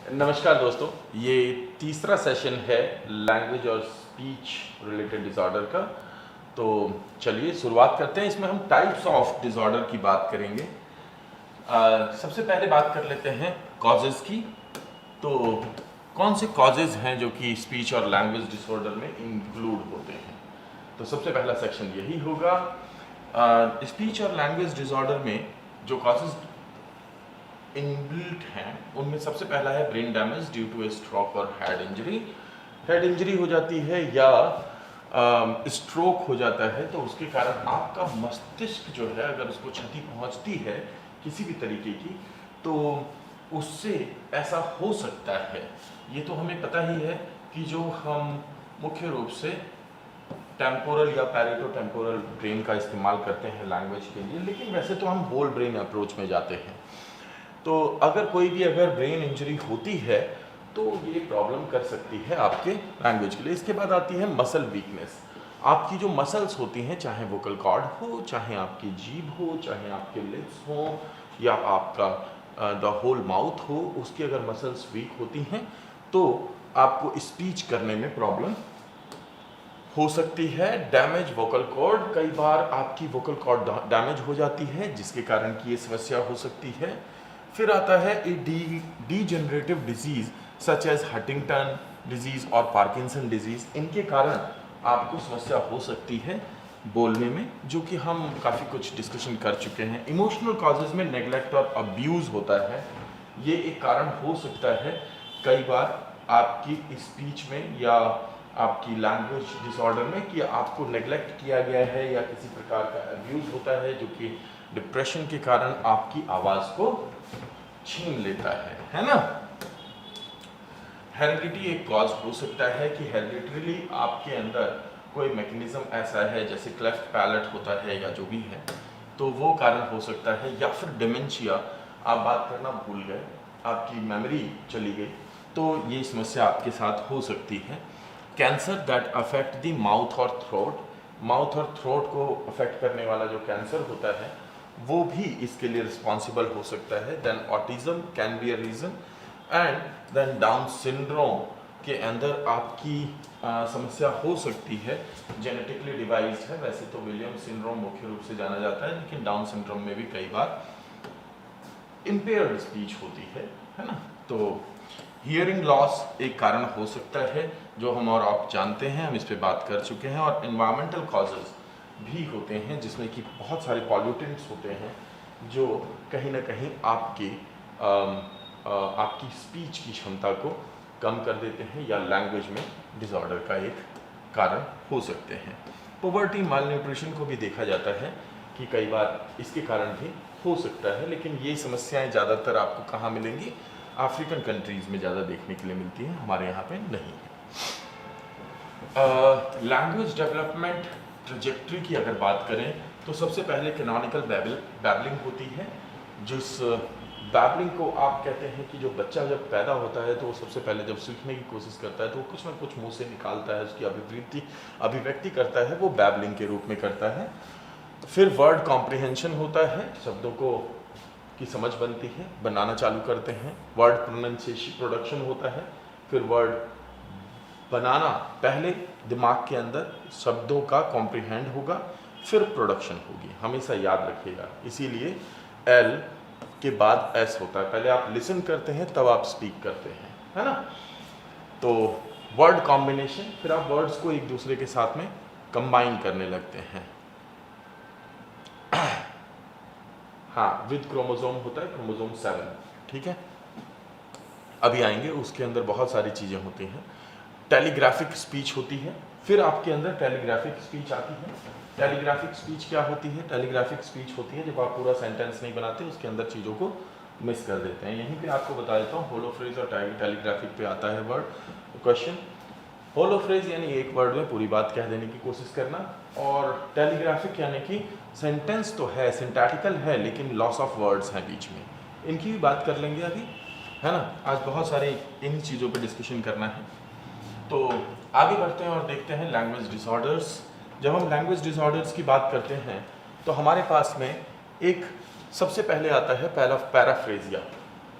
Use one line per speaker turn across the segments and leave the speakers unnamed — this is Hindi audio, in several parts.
नमस्कार दोस्तों, ये तीसरा सेशन है लैंग्वेज और स्पीच रिलेटेड डिसऑर्डर का। तो चलिए शुरुआत करते हैं। इसमें हम टाइप्स ऑफ डिसऑर्डर की बात करेंगे। सबसे पहले बात कर लेते हैं कॉजेज़ की। तो कौन से कॉजेज़ हैं जो कि स्पीच और लैंग्वेज डिसऑर्डर में इंक्लूड होते हैं। तो सबसे पहला सेक्शन यही होगा। स्पीच और लैंग्वेज डिसऑर्डर में जो कॉजेज़ इनबिल्ट हैं उनमें सबसे पहला है brain damage due to a stroke और हेड इंजरी। हेड इंजरी हो जाती है या स्ट्रोक हो जाता है तो उसके कारण आपका मस्तिष्क जो है अगर उसको क्षति पहुंचती है किसी भी तरीके की तो उससे ऐसा हो सकता है। ये तो हमें पता ही है कि जो हम मुख्य रूप से टेम्पोरल या पैरेटो टेम्पोरल ब्रेन का इस्तेमाल करते हैं लैंग्वेज के लिए, लेकिन वैसे तो हम होल ब्रेन अप्रोच में जाते हैं। तो अगर कोई भी ब्रेन इंजरी होती है तो ये प्रॉब्लम कर सकती है आपके लैंग्वेज के लिए। इसके बाद आती है मसल वीकनेस। आपकी जो मसल्स होती हैं, चाहे वोकल कॉर्ड हो, चाहे आपकी जीभ हो, चाहे आपके लिप्स हो या आपका द होल माउथ हो, उसकी अगर मसल्स वीक होती हैं तो आपको स्पीच करने में प्रॉब्लम हो सकती है। डैमेज वोकल कॉर्ड, कई बार आपकी वोकल कॉर्ड डैमेज हो जाती है जिसके कारण की ये समस्या हो सकती है। फिर आता है a degenerative disease such as Huntington disease और पार्किंसन डिजीज। इनके कारण आपको समस्या हो सकती है बोलने में, जो कि हम काफ़ी कुछ डिस्कशन कर चुके हैं। इमोशनल कॉजेज में नेग्लेक्ट और अब्यूज़ होता है, ये एक कारण हो सकता है। कई बार आपकी स्पीच में या आपकी लैंग्वेज डिसऑर्डर में कि आपको नेग्लेक्ट किया गया है या किसी प्रकार का अब्यूज़ होता है जो कि डिप्रेशन के कारण आपकी आवाज़ को छीन लेता है ना। हेरिडिटी एक कॉज हो सकता है कि हेरिडिटरीली आपके अंदर कोई मैकेनिज्म ऐसा है, जैसे क्लेफ्ट पैलेट होता है या जो भी है, तो वो कारण हो सकता है। या फिर डिमेंशिया, आप बात करना भूल गए, आपकी मेमोरी चली गई, तो ये समस्या आपके साथ हो सकती है। Cancer that affect the mouth और थ्रोट, माउथ और थ्रोट को अफेक्ट करने वाला जो कैंसर होता है वो भी इसके लिए रिस्पॉन्सिबल हो सकता है। Then autism can be a reason and then down syndrome के अंदर आपकी समस्या हो सकती है, जेनेटिकली डिवाइस्ड है। वैसे तो विलियम सिंड्रोम मुख्य रूप से जाना जाता है, लेकिन डाउन सिंड्रोम में भी कई बार इम्पेयर्ड स्पीच होती है ना। तो हियरिंग लॉस एक कारण हो सकता है जो हम और आप जानते हैं, हम इस पे बात कर चुके हैं। और एनवायरमेंटल कॉजेज़ भी होते हैं जिसमें कि बहुत सारे पॉल्यूटेंट्स होते हैं जो कहीं ना कहीं आपकी स्पीच की क्षमता को कम कर देते हैं या लैंग्वेज में डिसऑर्डर का एक कारण हो सकते हैं। पॉवर्टी, माल न्यूट्रिशन को भी देखा जाता है कि कई बार इसके कारण भी हो सकता है, लेकिन ये समस्याएं ज़्यादातर आपको कहाँ मिलेंगी? अफ्रीकन कंट्रीज़ में ज़्यादा देखने के लिए मिलती हैं, हमारे यहाँ पे नहीं है। लैंग्वेज डेवलपमेंट ट्रजेक्ट्री की अगर बात करें तो सबसे पहले कैनोनिकल बैबलिंग होती है। जिस बैबलिंग को आप कहते हैं कि जो बच्चा जब पैदा होता है तो वो सबसे पहले जब सीखने की कोशिश करता है तो वो कुछ ना कुछ मुंह से निकालता है, उसकी अभिव्यक्ति करता है, वो बैबलिंग के रूप में करता है। फिर वर्ड कॉम्प्रिहेंशन होता है, शब्दों को की समझ बनती है, बनाना चालू करते हैं। वर्ड प्रोडक्शन होता है, फिर वर्ड बनाना, पहले दिमाग के अंदर शब्दों का कॉम्प्रिहेंड होगा, फिर प्रोडक्शन होगी, हमेशा याद रखिएगा। इसीलिए एल के बाद एस होता है, पहले आप लिसन करते हैं तब आप स्पीक करते हैं, है ना। तो वर्ड कॉम्बिनेशन, फिर आप वर्ड्स को एक दूसरे के साथ में कंबाइन करने लगते हैं। हाँ, विद क्रोमोसोम होता है, क्रोमोसोम 7, ठीक है, अभी आएंगे। उसके अंदर बहुत सारी चीज़ें होती हैं। टेलीग्राफिक स्पीच होती है, फिर आपके अंदर टेलीग्राफिक स्पीच आती है। टेलीग्राफिक स्पीच क्या होती है? टेलीग्राफिक स्पीच होती है जब आप पूरा सेंटेंस नहीं बनाते, उसके अंदर चीज़ों को मिस कर देते हैं। यहीं पे आपको बता देता हूँ, होलो फ्रेज और टेलीग्राफिक पे आता है वर्ड क्वेश्चन। होलो फ्रेज यानी एक वर्ड में पूरी बात कह देने की कोशिश करना, और टेलीग्राफिक यानी कि सेंटेंस तो है, सिंटैटिकल है, लेकिन लॉस ऑफ वर्ड्स हैं बीच में। इनकी भी बात कर लेंगे अभी, है ना। आज बहुत सारे इन्हीं चीज़ों पर डिस्कशन करना है। तो आगे बढ़ते हैं और देखते हैं लैंग्वेज डिसऑर्डर्स। जब हम लैंग्वेज डिसऑर्डर्स की बात करते हैं तो हमारे पास में एक सबसे पहले आता है पैराफ्रेजिया।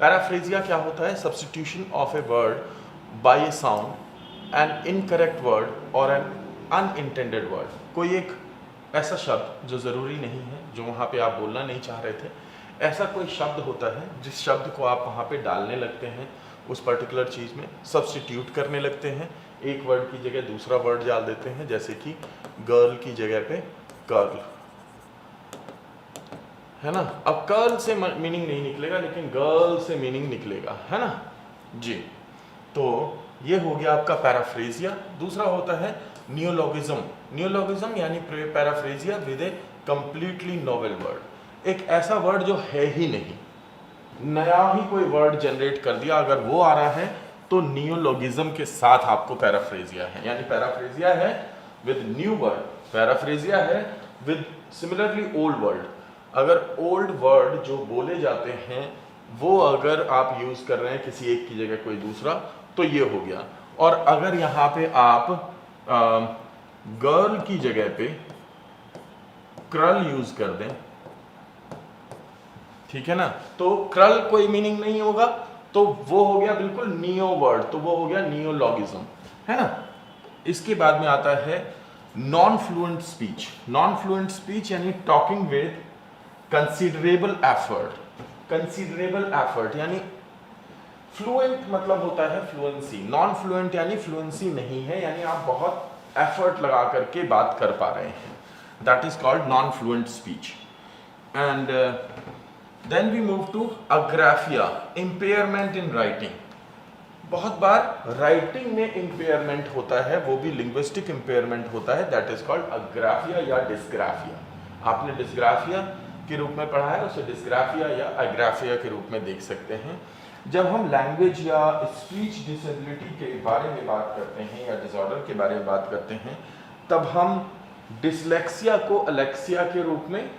पैराफ्रेजिया क्या होता है? Substitution of a word by A sound, an incorrect word और एन अनइंटेंडेड वर्ड। कोई एक ऐसा शब्द जो ज़रूरी नहीं है, जो वहाँ पे आप बोलना नहीं चाह रहे थे, ऐसा कोई शब्द होता है जिस शब्द को आप वहाँ पे डालने लगते हैं, उस पर्टिकुलर चीज़ में सब्स्टिट्यूट करने लगते हैं, एक वर्ड की जगह दूसरा वर्ड डाल देते हैं, जैसे कि गर्ल की जगह पे कर्ल, है ना। अब कर्ल से मीनिंग नहीं निकलेगा, लेकिन गर्ल से मीनिंग निकलेगा, है ना जी। तो ये हो गया आपका पैराफ्रेजिया। दूसरा होता है नियोलॉगिज्म। नियोलॉगिज्म यानी paraphasia with a completely novel word. एक ऐसा वर्ड जो है ही नहीं, नया ही कोई वर्ड जनरेट कर दिया, अगर वो आ रहा है तो नियोलॉगिज्म के साथ आपको पैराफ्रेजिया है। यानी पैराफ्रेजिया है विद न्यू वर्ड, पैराफ्रेजिया है विद सिमिलरली ओल्ड वर्ड। अगर ओल्ड वर्ड जो बोले जाते हैं वो अगर आप यूज कर रहे हैं किसी एक की जगह कोई दूसरा, तो ये हो गया। और अगर यहाँ पे आप गर्ल की जगह पे क्रल यूज कर दें, ठीक है ना, तो क्रल कोई मीनिंग नहीं होगा, तो वो हो गया बिल्कुल नियो वर्ड, तो वो हो गया नियोलॉगिज्म, है ना। इसके बाद में आता है non fluent speech. Non fluent speech यानी talking with considerable effort. Considerable effort यानी फ्लुएंट मतलब होता है फ्लुएंसी, नॉन फ्लुएंट यानी फ्लुएंसी नहीं है, यानी आप बहुत एफर्ट लगा करके बात कर पा रहे हैं, that is called non fluent speech. And then we move to agraphia, impairment in writing. बहुत बार राइटिंग में इम्पेयरमेंट होता है, वो भी लिंग्विस्टिक इम्पेयरमेंट होता है, दैट इज कॉल्ड अग्राफिया या डिस्ग्राफिया। आपने डिस्ग्राफिया के रूप में पढ़ा है, उसे डिस्ग्राफिया या अग्राफिया के रूप में देख सकते हैं। जब हम लैंग्वेज या स्पीच डिसेबिलिटी के बारे में बात करते हैं या डिसऑर्डर के बारे में बात करते हैं, तब हम डिसलेक्सिया को अलेक्सिया के रूप में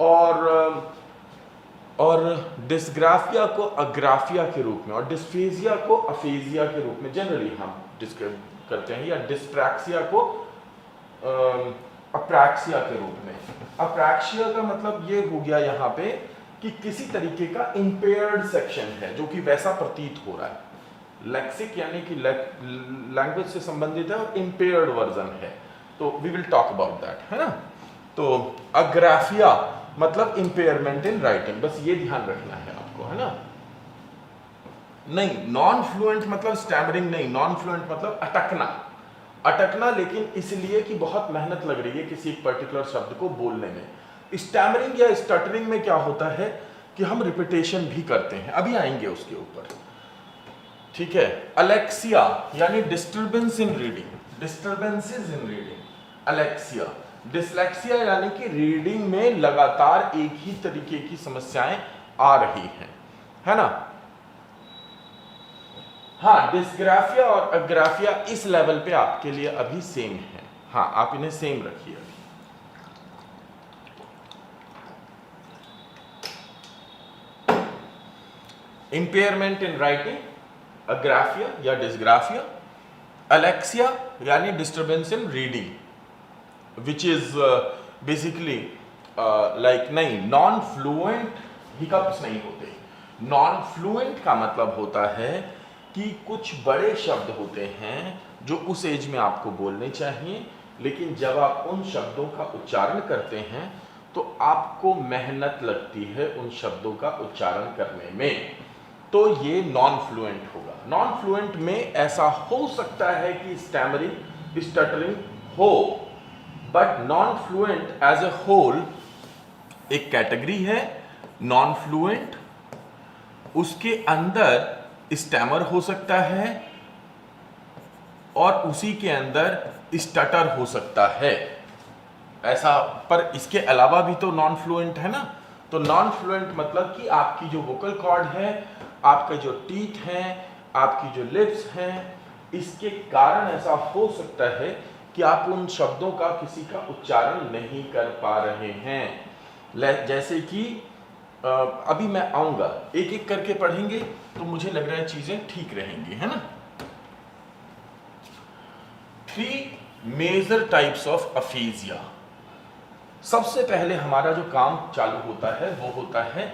और डिस्ग्राफिया को अग्राफिया के रूप में और डिस्फेजिया को अफेजिया के रूप में जनरली हम डिस्क्राइब करते हैं, या डिस्ट्रैक्सिया को अप्रैक्सिया के रूप में। अप्रैक्सिया का मतलब ये हो गया यहाँ पे कि किसी तरीके का इम्पेयर्ड सेक्शन है जो कि वैसा प्रतीत हो रहा है। लेक्सिक यानी कि लैंग्वेज से संबंधित है और इम्पेयर्ड वर्जन है, तो we will talk about that, है ना। तो अग्राफिया मतलब इम्पेयरमेंट इन राइटिंग, बस ये ध्यान रखना है आपको, है ना। नहीं, नॉन फ्लुएंट मतलब स्टैमरिंग नहीं, नॉन फ्लुएंट मतलब अटकना। अटकना लेकिन इसलिए कि बहुत मेहनत लग रही है किसी एक पर्टिकुलर शब्द को बोलने में। स्टैमरिंग या स्टटरिंग में क्या होता है कि हम रिपीटेशन भी करते हैं, अभी आएंगे उसके ऊपर, ठीक है। अलेक्सिया यानी disturbance in reading, disturbances in reading Alexia. Dyslexia यानी कि रीडिंग में लगातार एक ही तरीके की समस्याएं आ रही हैं, है ना। हाँ, डिस्ग्राफिया और अग्राफिया इस लेवल पे आपके लिए अभी सेम है, हाँ आप इन्हें सेम रखिए अभी। इम्पेयरमेंट इन राइटिंग अग्राफिया या डिस्ग्राफिया। अलेक्सिया यानी disturbance in reading which is basically like नहीं, नॉन फ्लुएंट हिकअप्स नहीं होते। नॉन फ्लुएंट का मतलब होता है कि कुछ बड़े शब्द होते हैं जो उस एज में आपको बोलने चाहिए, लेकिन जब आप उन शब्दों का उच्चारण करते हैं तो आपको मेहनत लगती है उन शब्दों का उच्चारण करने में, तो ये नॉन फ्लुएंट होगा। नॉन फ्लुएंट में ऐसा हो सकता है कि स्टैमरिंग स्टटरिंग हो, but non fluent as a whole एक कैटेगरी है। नॉन फ्लुएंट, उसके अंदर स्टैमर हो सकता है और उसी के अंदर स्टटर हो सकता है, ऐसा। पर इसके अलावा भी तो नॉन फ्लुएंट है ना। तो नॉन फ्लुएंट मतलब कि आपकी जो वोकल कॉर्ड है, आपके जो टीथ हैं, आपकी जो लिप्स हैं, इसके कारण ऐसा हो सकता है कि आप उन शब्दों का किसी का उच्चारण नहीं कर पा रहे हैं। जैसे कि अभी मैं आऊंगा, एक एक करके पढ़ेंगे तो मुझे लग रहा है चीजें ठीक रहेंगी, है ना। 3 मेजर टाइप्स ऑफ अफेजिया। सबसे पहले हमारा जो काम चालू होता है वो होता है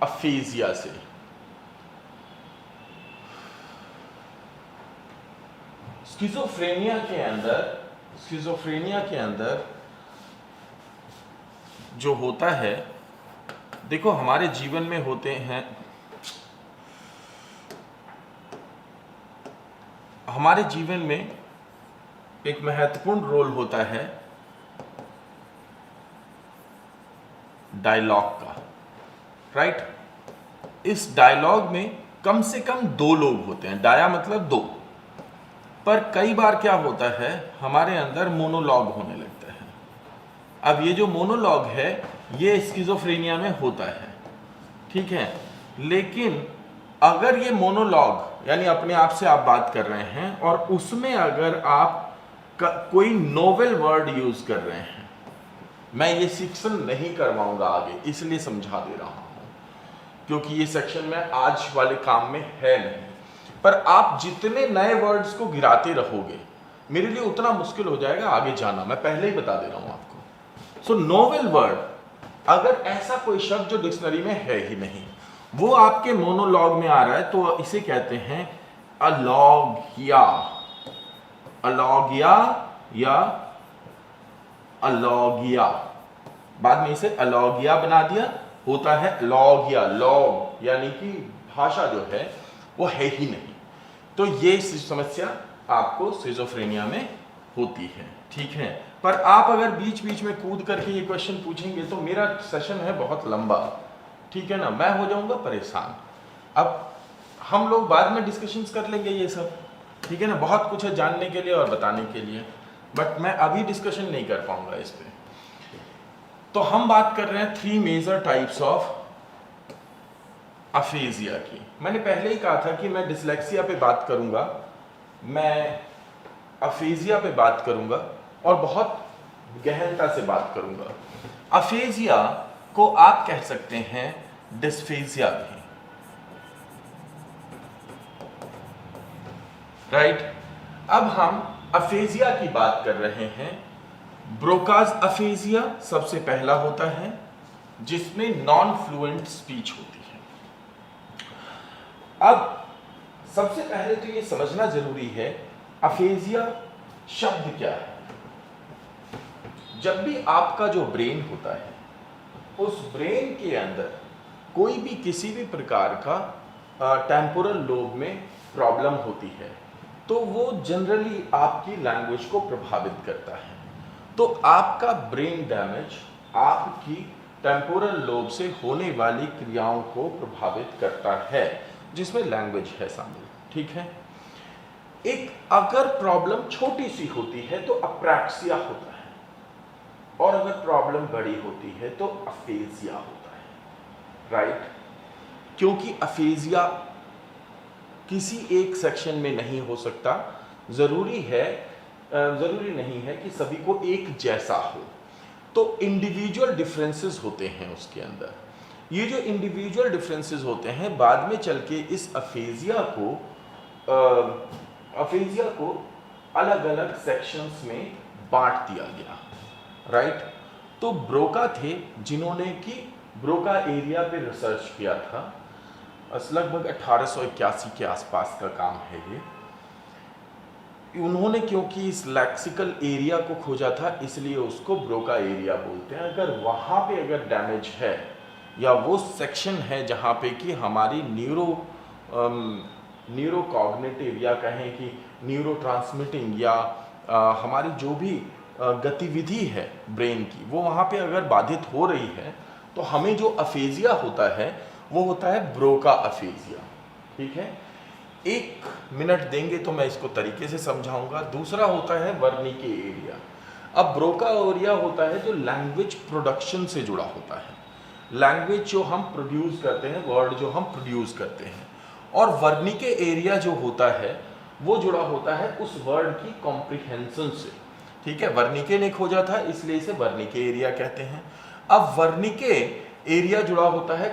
अफेजिया से। स्किज़ोफ्रेनिया के अंदर जो होता है, देखो हमारे जीवन में होते हैं, हमारे जीवन में एक महत्वपूर्ण रोल होता है डायलॉग का, राइट। इस डायलॉग में कम से कम दो लोग होते हैं, डाया मतलब दो, पर कई बार क्या होता है हमारे अंदर मोनोलॉग होने लगता है। अब ये जो मोनोलॉग है ये स्किज़ोफ्रेनिया में होता है, ठीक है। लेकिन अगर ये मोनोलॉग यानी अपने आप से आप बात कर रहे हैं और उसमें अगर आप कोई नोवेल वर्ड यूज कर रहे हैं, मैं ये सेक्शन नहीं करवाऊंगा आगे, इसलिए समझा दे रहा हूं क्योंकि ये सेक्शन में आज वाले काम में है नहीं। पर आप जितने नए वर्ड्स को गिराते रहोगे मेरे लिए उतना मुश्किल हो जाएगा आगे जाना, मैं पहले ही बता दे रहा हूं आपको। सो नोवेल वर्ड, अगर ऐसा कोई शब्द जो डिक्शनरी में है ही नहीं, वो आपके मोनोलॉग में आ रहा है, तो इसे कहते हैं अलॉगिया, अलॉगिया या अलॉगिया। बाद में इसे अलॉगिया बना दिया, होता है अलॉगिया। लॉग यानी कि भाषा जो है वो है ही नहीं। तो ये समस्या आपको स्किज़ोफ्रेनिया में होती है, ठीक है। पर आप अगर बीच बीच में कूद करके ये क्वेश्चन पूछेंगे तो मेरा सेशन है बहुत लंबा, ठीक है ना, मैं हो जाऊंगा परेशान। अब हम लोग बाद में डिस्कशंस कर लेंगे ये सब, ठीक है ना, बहुत कुछ है जानने के लिए और बताने के लिए, बट मैं अभी डिस्कशन नहीं कर पाऊंगा इस पे। तो हम बात कर रहे हैं 3 मेजर टाइप्स ऑफ अफेजिया की। मैंने पहले ही कहा था कि मैं डिसलेक्सिया पे बात करूंगा, मैं अफेजिया पे बात करूंगा और बहुत गहनता से बात करूंगा। अफेजिया को आप कह सकते हैं डिस्फेजिया भी, राइट। अब हम अफेजिया की बात कर रहे हैं। ब्रोकाज अफेजिया सबसे पहला होता है जिसमें नॉन फ्लुएंट स्पीच होती है। अब सबसे पहले तो ये समझना जरूरी है अफेजिया शब्द क्या है। जब भी आपका जो ब्रेन होता है उस ब्रेन के अंदर कोई भी किसी भी प्रकार का टेम्पोरल लोब में प्रॉब्लम होती है तो वो जनरली आपकी लैंग्वेज को प्रभावित करता है। तो आपका ब्रेन डैमेज आपकी टेम्पोरल लोब से होने वाली क्रियाओं को प्रभावित करता है, जिसमें लैंग्वेज है शामिल, ठीक है। एक अगर प्रॉब्लम छोटी सी होती है तो अप्रैक्सिया होता है, और अगर प्रॉब्लम बड़ी होती है तो अफेजिया होता है, राइट। क्योंकि अफेजिया किसी एक सेक्शन में नहीं हो सकता, जरूरी नहीं है कि सभी को एक जैसा हो, तो इंडिविजुअल डिफरेंसेस होते हैं उसके अंदर। ये जो इंडिविजुअल डिफरेंसेस होते हैं बाद में चल के इस अफेजिया को अलग अलग सेक्शंस में बांट दिया गया, राइट। तो ब्रोका थे जिन्होंने कि ब्रोका एरिया पे रिसर्च किया था, लगभग 1881 के आसपास का काम है ये। उन्होंने क्योंकि इस लैक्सिकल एरिया को खोजा था इसलिए उसको ब्रोका एरिया बोलते हैं। अगर वहाँ पे अगर डैमेज है या वो सेक्शन है जहाँ पे कि हमारी न्यूरो कॉग्निटिव या कहें कि न्यूरो ट्रांसमिटिंग या हमारी जो भी गतिविधि है ब्रेन की वो वहाँ पे अगर बाधित हो रही है तो हमें जो अफेजिया होता है वो होता है ब्रोका अफेजिया, ठीक है। 1 मिनट देंगे तो मैं इसको तरीके से समझाऊंगा। दूसरा होता है वर्निके एरिया। अब ब्रोका एरिया होता है जो लैंग्वेज प्रोडक्शन से जुड़ा होता है, लैंग्वेज जो हम प्रोड्यूस करते हैं, वर्ड जो हम प्रोड्यूस करते हैं। और वर्निके एरिया जो होता है वो जुड़ा होता है उस वर्ड की कॉम्प्रिहेंशन से, ठीक है। वर्निके ने खोजा था इसलिए इसे वर्निके एरिया कहते हैं। अब वर्निके एरिया जुड़ा होता है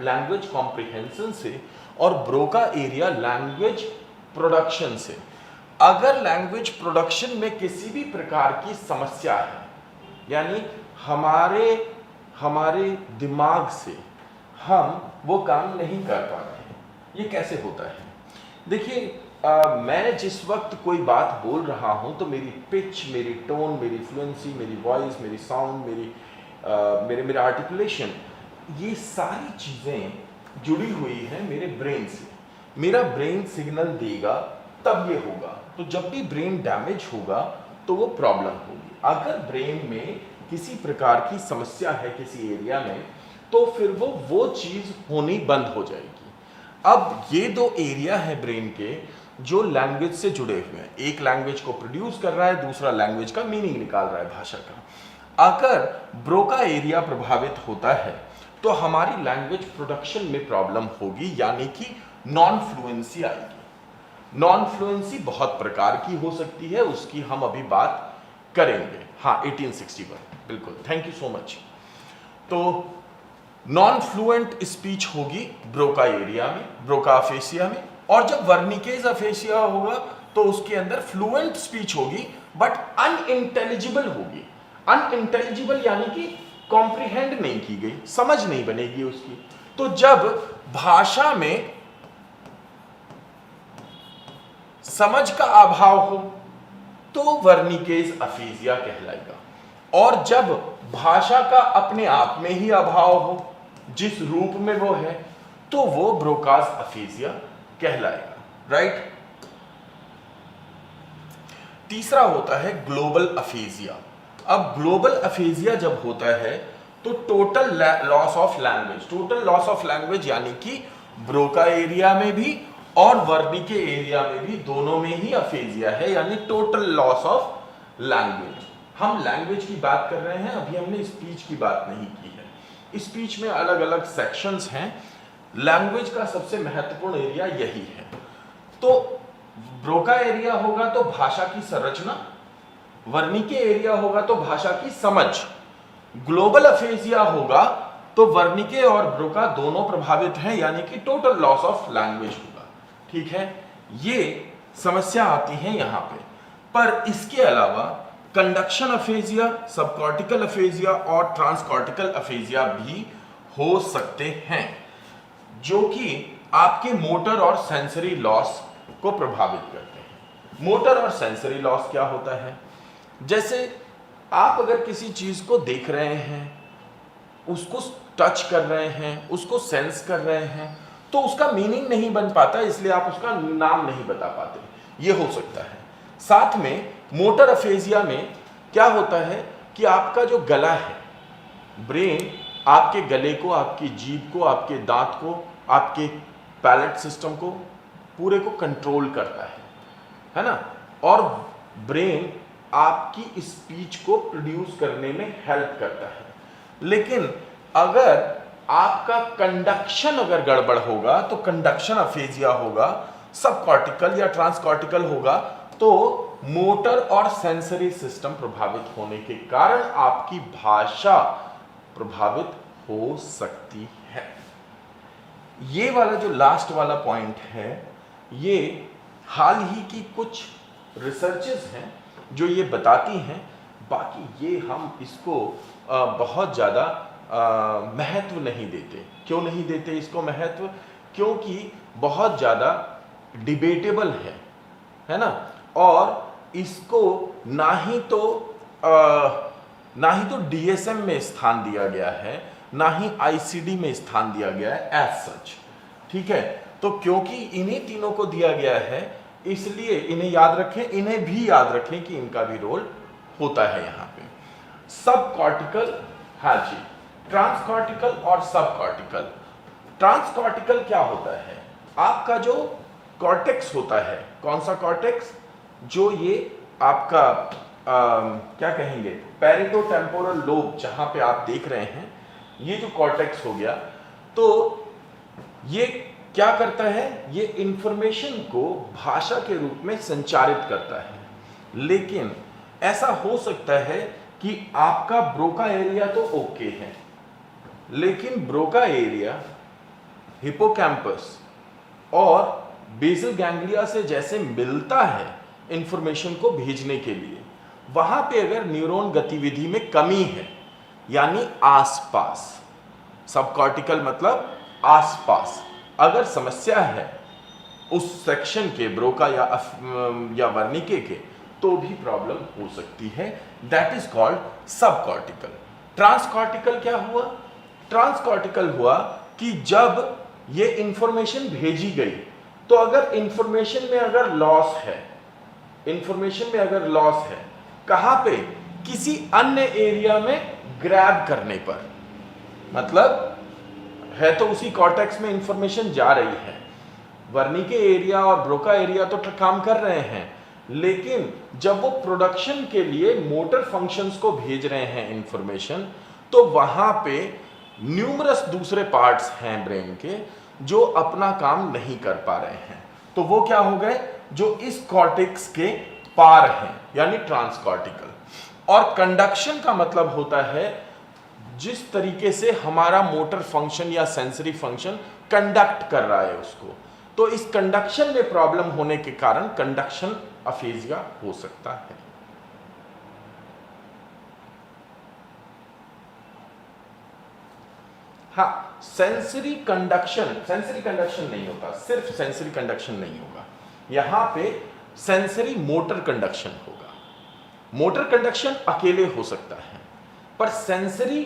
लैंग्वेज कॉम्प्रिहेंशन से और ब्रोका एरिया लैंग्वेज प्रोडक्शन से। अगर लैंग्वेज प्रोडक्शन में किसी भी प्रकार की समस्या है, यानी हमारे दिमाग से हम वो काम नहीं कर पा रहे हैं, ये कैसे होता है? देखिए मैं जिस वक्त कोई बात बोल रहा हूं तो मेरी पिच, मेरी टोन, मेरी फ्लुएंसी, मेरी वॉइस, मेरी साउंड, मेरा आर्टिकुलेशन, ये सारी चीज़ें जुड़ी हुई हैं मेरे ब्रेन से। मेरा ब्रेन सिग्नल देगा तब ये होगा। तो जब भी ब्रेन डैमेज होगा तो वो प्रॉब्लम होगी। अगर ब्रेन में किसी प्रकार की समस्या है किसी एरिया में, तो फिर वो चीज़ होनी बंद हो जाएगी। अब ये दो एरिया है ब्रेन के जो लैंग्वेज से जुड़े हुए हैं। एक लैंग्वेज को प्रोड्यूस कर रहा है, दूसरा लैंग्वेज का मीनिंग निकाल रहा है भाषा का। अगर ब्रोका एरिया प्रभावित होता है तो हमारी लैंग्वेज प्रोडक्शन में प्रॉब्लम होगी, यानी कि नॉन फ्लुएंसी आएगी। नॉन फ्लुएंसी बहुत प्रकार की हो सकती है, उसकी हम अभी बात करेंगे। हाँ, 1861, बिल्कुल, थैंक यू सो मच। तो नॉन फ्लुएंट स्पीच होगी ब्रोका एरिया में, ब्रोका अफेसिया में। और जब वर्निकेज अफेसिया होगा तो उसके अंदर फ्लुएंट स्पीच होगी बट अनइंटेलिजिबल होगी। अनइंटेलिजिबल यानी कि कॉम्प्रिहेंड नहीं की गई, समझ नहीं बनेगी उसकी। तो जब भाषा में समझ का अभाव हो तो वर्निकेज अफेसिया कहलाएगा। और जब भाषा का अपने आप में ही अभाव हो, जिस रूप में वो है, तो वो ब्रोकास अफेसिया कहलाएगा। राइट। तीसरा होता है ग्लोबल अफेसिया। अब ग्लोबल अफेसिया जब होता है तो total loss of language, total loss of language यानी कि ब्रोका एरिया में भी और वर्निके एरिया में भी, दोनों में ही अफेसिया है, यानी टोटल लॉस ऑफ लैंग्वेज। हम लैंग्वेज की बात कर रहे हैं, अभी हमने स्पीच की बात नहीं की है। स्पीच में अलग अलग सेक्शंस हैं, लैंग्वेज का सबसे महत्वपूर्ण एरिया यही है। तो ब्रोका एरिया होगा तो भाषा की संरचना, वर्निके एरिया होगा तो भाषा की समझ, ग्लोबल अफेसिया होगा तो वर्निके और ब्रोका दोनों प्रभावित हैं, यानी कि टोटल लॉस ऑफ लैंग्वेज होगा। ठीक है, ये समस्या आती है यहां पे। पर इसके अलावा कंडक्शन अफेसिया, सबकॉर्टिकल अफेसिया और ट्रांसकॉर्टिकल अफेसिया भी हो सकते हैं, जो कि आपके मोटर और सेंसरी लॉस को प्रभावित करते हैं। मोटर और सेंसरी लॉस क्या होता है? जैसे आप अगर किसी चीज को देख रहे हैं, उसको टच कर रहे हैं, उसको सेंस कर रहे हैं, तो उसका मीनिंग नहीं बन पाता, इसलिए आप उसका नाम नहीं बता पाते, ये हो सकता है। साथ में मोटर अफेसिया में क्या होता है कि आपका जो गला है, ब्रेन आपके गले को, आपकी जीभ को, आपके दांत को, आपके पैलेट सिस्टम को, पूरे को कंट्रोल करता है ना। और ब्रेन आपकी स्पीच को प्रोड्यूस करने में हेल्प करता है। लेकिन अगर आपका कंडक्शन अगर गड़बड़ होगा तो कंडक्शन अफेसिया होगा, सबकॉर्टिकल या ट्रांसकॉर्टिकल होगा, तो मोटर और सेंसरी सिस्टम प्रभावित होने के कारण आपकी भाषा प्रभावित हो सकती है। ये वाला जो लास्ट वाला पॉइंट है, ये हाल ही की कुछ रिसर्चेस हैं जो ये बताती हैं। बाकी ये हम इसको बहुत ज़्यादा महत्व नहीं देते। क्यों नहीं देते इसको महत्व? क्योंकि बहुत ज़्यादा डिबेटेबल है ना। और इसको ना ही तो डीएसएम में स्थान दिया गया है, ना ही आईसीडी में स्थान दिया गया है एज सच। ठीक है, तो क्योंकि इन्हीं तीनों को दिया गया है, इसलिए इन्हें याद रखें, इन्हें भी याद रखें कि इनका भी रोल होता है यहाँ पे। सब कॉर्टिकल, हाँ जी, ट्रांसकॉर्टिकल और सब कॉर्टिकल। ट्रांसकॉर्टिकल क्या होता है? आपका जो कॉर्टेक्स होता है, कौन सा कॉर्टेक्स? जो ये आपका क्या कहेंगे, पैरेटोटेम्पोरल लोब, जहां पे आप देख रहे हैं, ये जो कॉर्टेक्स हो गया, तो ये क्या करता है? ये इंफॉर्मेशन को भाषा के रूप में संचारित करता है। लेकिन ऐसा हो सकता है कि आपका ब्रोका एरिया तो ओके है, लेकिन ब्रोका एरिया हिपोकैम्पस और बेसल गैंग्लिया से जैसे मिलता है इंफॉर्मेशन को भेजने के लिए, वहां पे अगर न्यूरॉन गतिविधि में कमी है, यानी आसपास, सबकॉर्टिकल मतलब आसपास अगर समस्या है, उस सेक्शन के ब्रोका या वर्निके के, तो भी प्रॉब्लम हो सकती है। That is called subcortical. Transcortical क्या हुआ? ट्रांसकॉर्टिकल हुआ कि जब ये इंफॉर्मेशन भेजी गई, तो अगर इंफॉर्मेशन में अगर लॉस है, इंफॉर्मेशन में अगर लॉस है, कहां पे? किसी अन्य एरिया में ग्रैब करने पर, मतलब है तो उसी कॉर्टेक्स में इंफॉर्मेशन जा रही है, वर्निके एरिया और ब्रोका एरिया तो काम कर रहे हैं, लेकिन जब वो प्रोडक्शन के लिए मोटर फंक्शंस को भेज रहे हैं इंफॉर्मेशन, तो वहां पे न्यूमरस दूसरे पार्ट्स हैं ब्रेन के जो अपना काम नहीं कर पा रहे हैं, तो वो क्या हो गए? जो इस कॉर्टेक्स के पार हैं, यानी ट्रांसकॉर्टिकल। और कंडक्शन का मतलब होता है जिस तरीके से हमारा मोटर फंक्शन या सेंसरी फंक्शन कंडक्ट कर रहा है उसको, तो इस कंडक्शन में प्रॉब्लम होने के कारण कंडक्शन अफेजिया हो सकता है। हाँ, सेंसरी कंडक्शन नहीं होता, सिर्फ सेंसरी कंडक्शन नहीं होगा, यहां पे सेंसरी मोटर कंडक्शन होगा। मोटर कंडक्शन अकेले हो सकता है, पर सेंसरी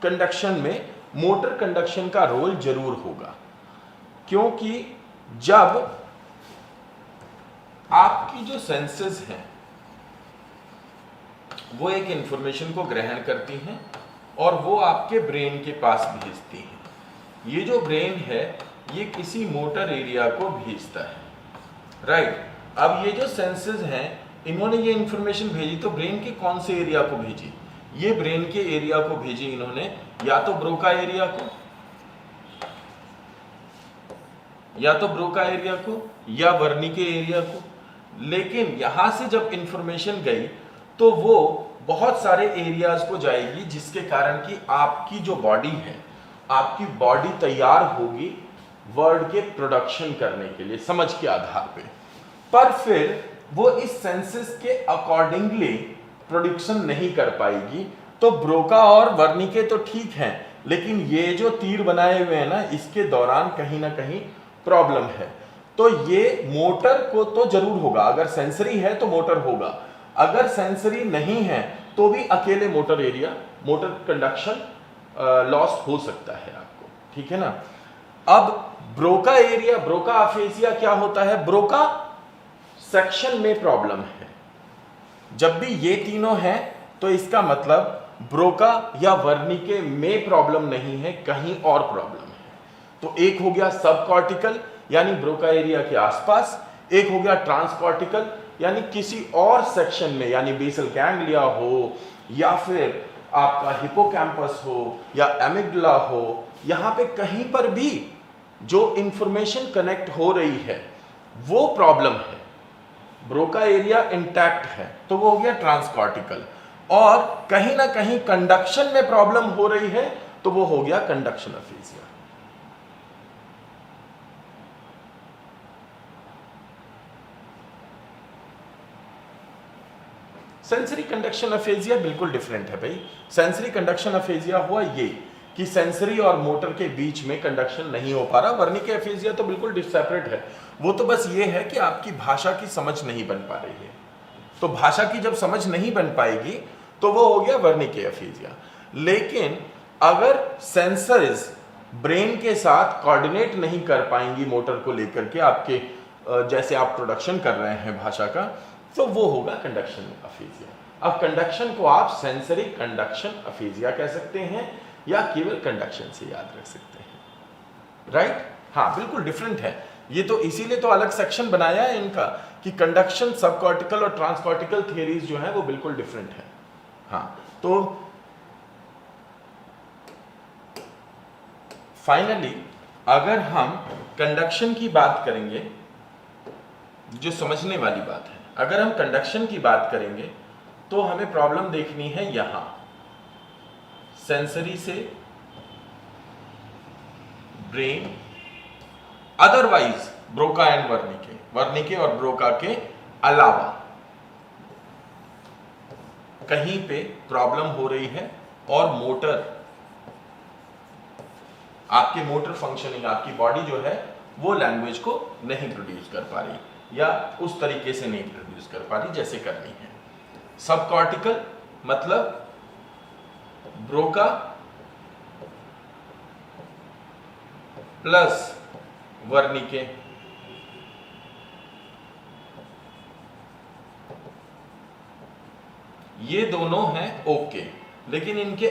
कंडक्शन में मोटर कंडक्शन का रोल जरूर होगा, क्योंकि जब आपकी जो सेंसेस हैं वो एक इंफॉर्मेशन को ग्रहण करती हैं और वो आपके ब्रेन के पास भेजती हैं। ये जो ब्रेन है ये किसी मोटर एरिया को भेजता है, राइट। अब ये जो सेंसेस हैं इन्होंने ये इंफॉर्मेशन भेजी, तो ब्रेन के कौन से एरिया को भेजी? ये ब्रेन के एरिया को भेजी इन्होंने, या तो ब्रोका एरिया को, या वर्निके एरिया को। लेकिन यहां से जब इंफॉर्मेशन गई तो वो बहुत सारे एरियाज को जाएगी, जिसके कारण कि आपकी जो बॉडी है, आपकी बॉडी तैयार होगी वर्ड के प्रोडक्शन करने के लिए समझ के आधार पे, पर फिर वो इस सेंसेस के अकॉर्डिंगली प्रोडक्शन नहीं कर पाएगी। तो ब्रोका और वर्निके तो ठीक हैं, लेकिन ये जो तीर बनाए हुए हैं ना, इसके दौरान कहीं ना कहीं प्रॉब्लम है। तो ये मोटर को तो जरूर होगा, अगर सेंसरी है तो मोटर होगा, अगर सेंसरी नहीं है तो भी अकेले motor area, motor conduction loss हो सकता है आपको, ठीक है ना। अब ब्रोका एरिया, ब्रोका अफेजिया क्या होता है? ब्रोका सेक्शन में प्रॉब्लम है। जब भी ये तीनों हैं तो इसका मतलब ब्रोका या वर्निके में प्रॉब्लम नहीं है, कहीं और प्रॉब्लम है। तो एक हो गया सबकॉर्टिकल यानी ब्रोका एरिया के आसपास, एक हो गया ट्रांसकॉर्टिकल यानी किसी और सेक्शन में, यानी बेसल गैंग्लिया हो या फिर आपका हिपोकैम्पस हो या एमिगडला हो, यहां पे कहीं पर भी जो इंफॉर्मेशन कनेक्ट हो रही है वो प्रॉब्लम है, ब्रोका एरिया इंटैक्ट है, तो वो हो गया ट्रांसकॉर्टिकल। और कहीं ना कहीं कंडक्शन में प्रॉब्लम हो रही है तो वो हो गया conduction aphasia. Sensory conduction aphasia बिल्कुल डिफरेंट है भाई। सेंसरी कंडक्शन अफेजिया हुआ ये कि सेंसरी और मोटर के बीच में कंडक्शन नहीं हो पा रहा। वर्निके अफेजिया तो बिल्कुल सेपरेट है, वो तो बस ये है कि आपकी भाषा की समझ नहीं बन पा रही है, तो भाषा की जब समझ नहीं बन पाएगी तो वो हो गया वर्निके अफेजिया। लेकिन अगर सेंसर्स ब्रेन के साथ कोऑर्डिनेट नहीं कर पाएंगी मोटर को लेकर के, आपके जैसे आप प्रोडक्शन कर रहे हैं भाषा का, तो वो होगा कंडक्शन अफेजिया। अब कंडक्शन को आप सेंसरी कंडक्शन अफेजिया कह सकते हैं या केवल कंडक्शन से याद रख सकते हैं, राइट। हाँ, बिल्कुल डिफरेंट है ये, तो इसीलिए तो अलग सेक्शन बनाया है इनका कि कंडक्शन, सबकॉर्टिकल और ट्रांसकॉर्टिकल थियरीज जो है वो बिल्कुल डिफरेंट है। हाँ, तो फाइनली अगर हम कंडक्शन की बात करेंगे, जो समझने वाली बात है, अगर हम कंडक्शन की बात करेंगे तो हमें प्रॉब्लम देखनी है यहां सेंसरी से brain, otherwise Broca and Wernicke, Wernicke और ब्रोका के अलावा कहीं पे प्रॉब्लम हो रही है और मोटर, आपके मोटर फंक्शनिंग, आपकी बॉडी जो है वो लैंग्वेज को नहीं प्रोड्यूस कर पा रही या उस तरीके से नहीं प्रोड्यूस कर पा रही जैसे करनी है। सब कॉर्टिकल मतलब ब्रोका प्लस वर्निके, ये दोनों हैं ओके, लेकिन इनके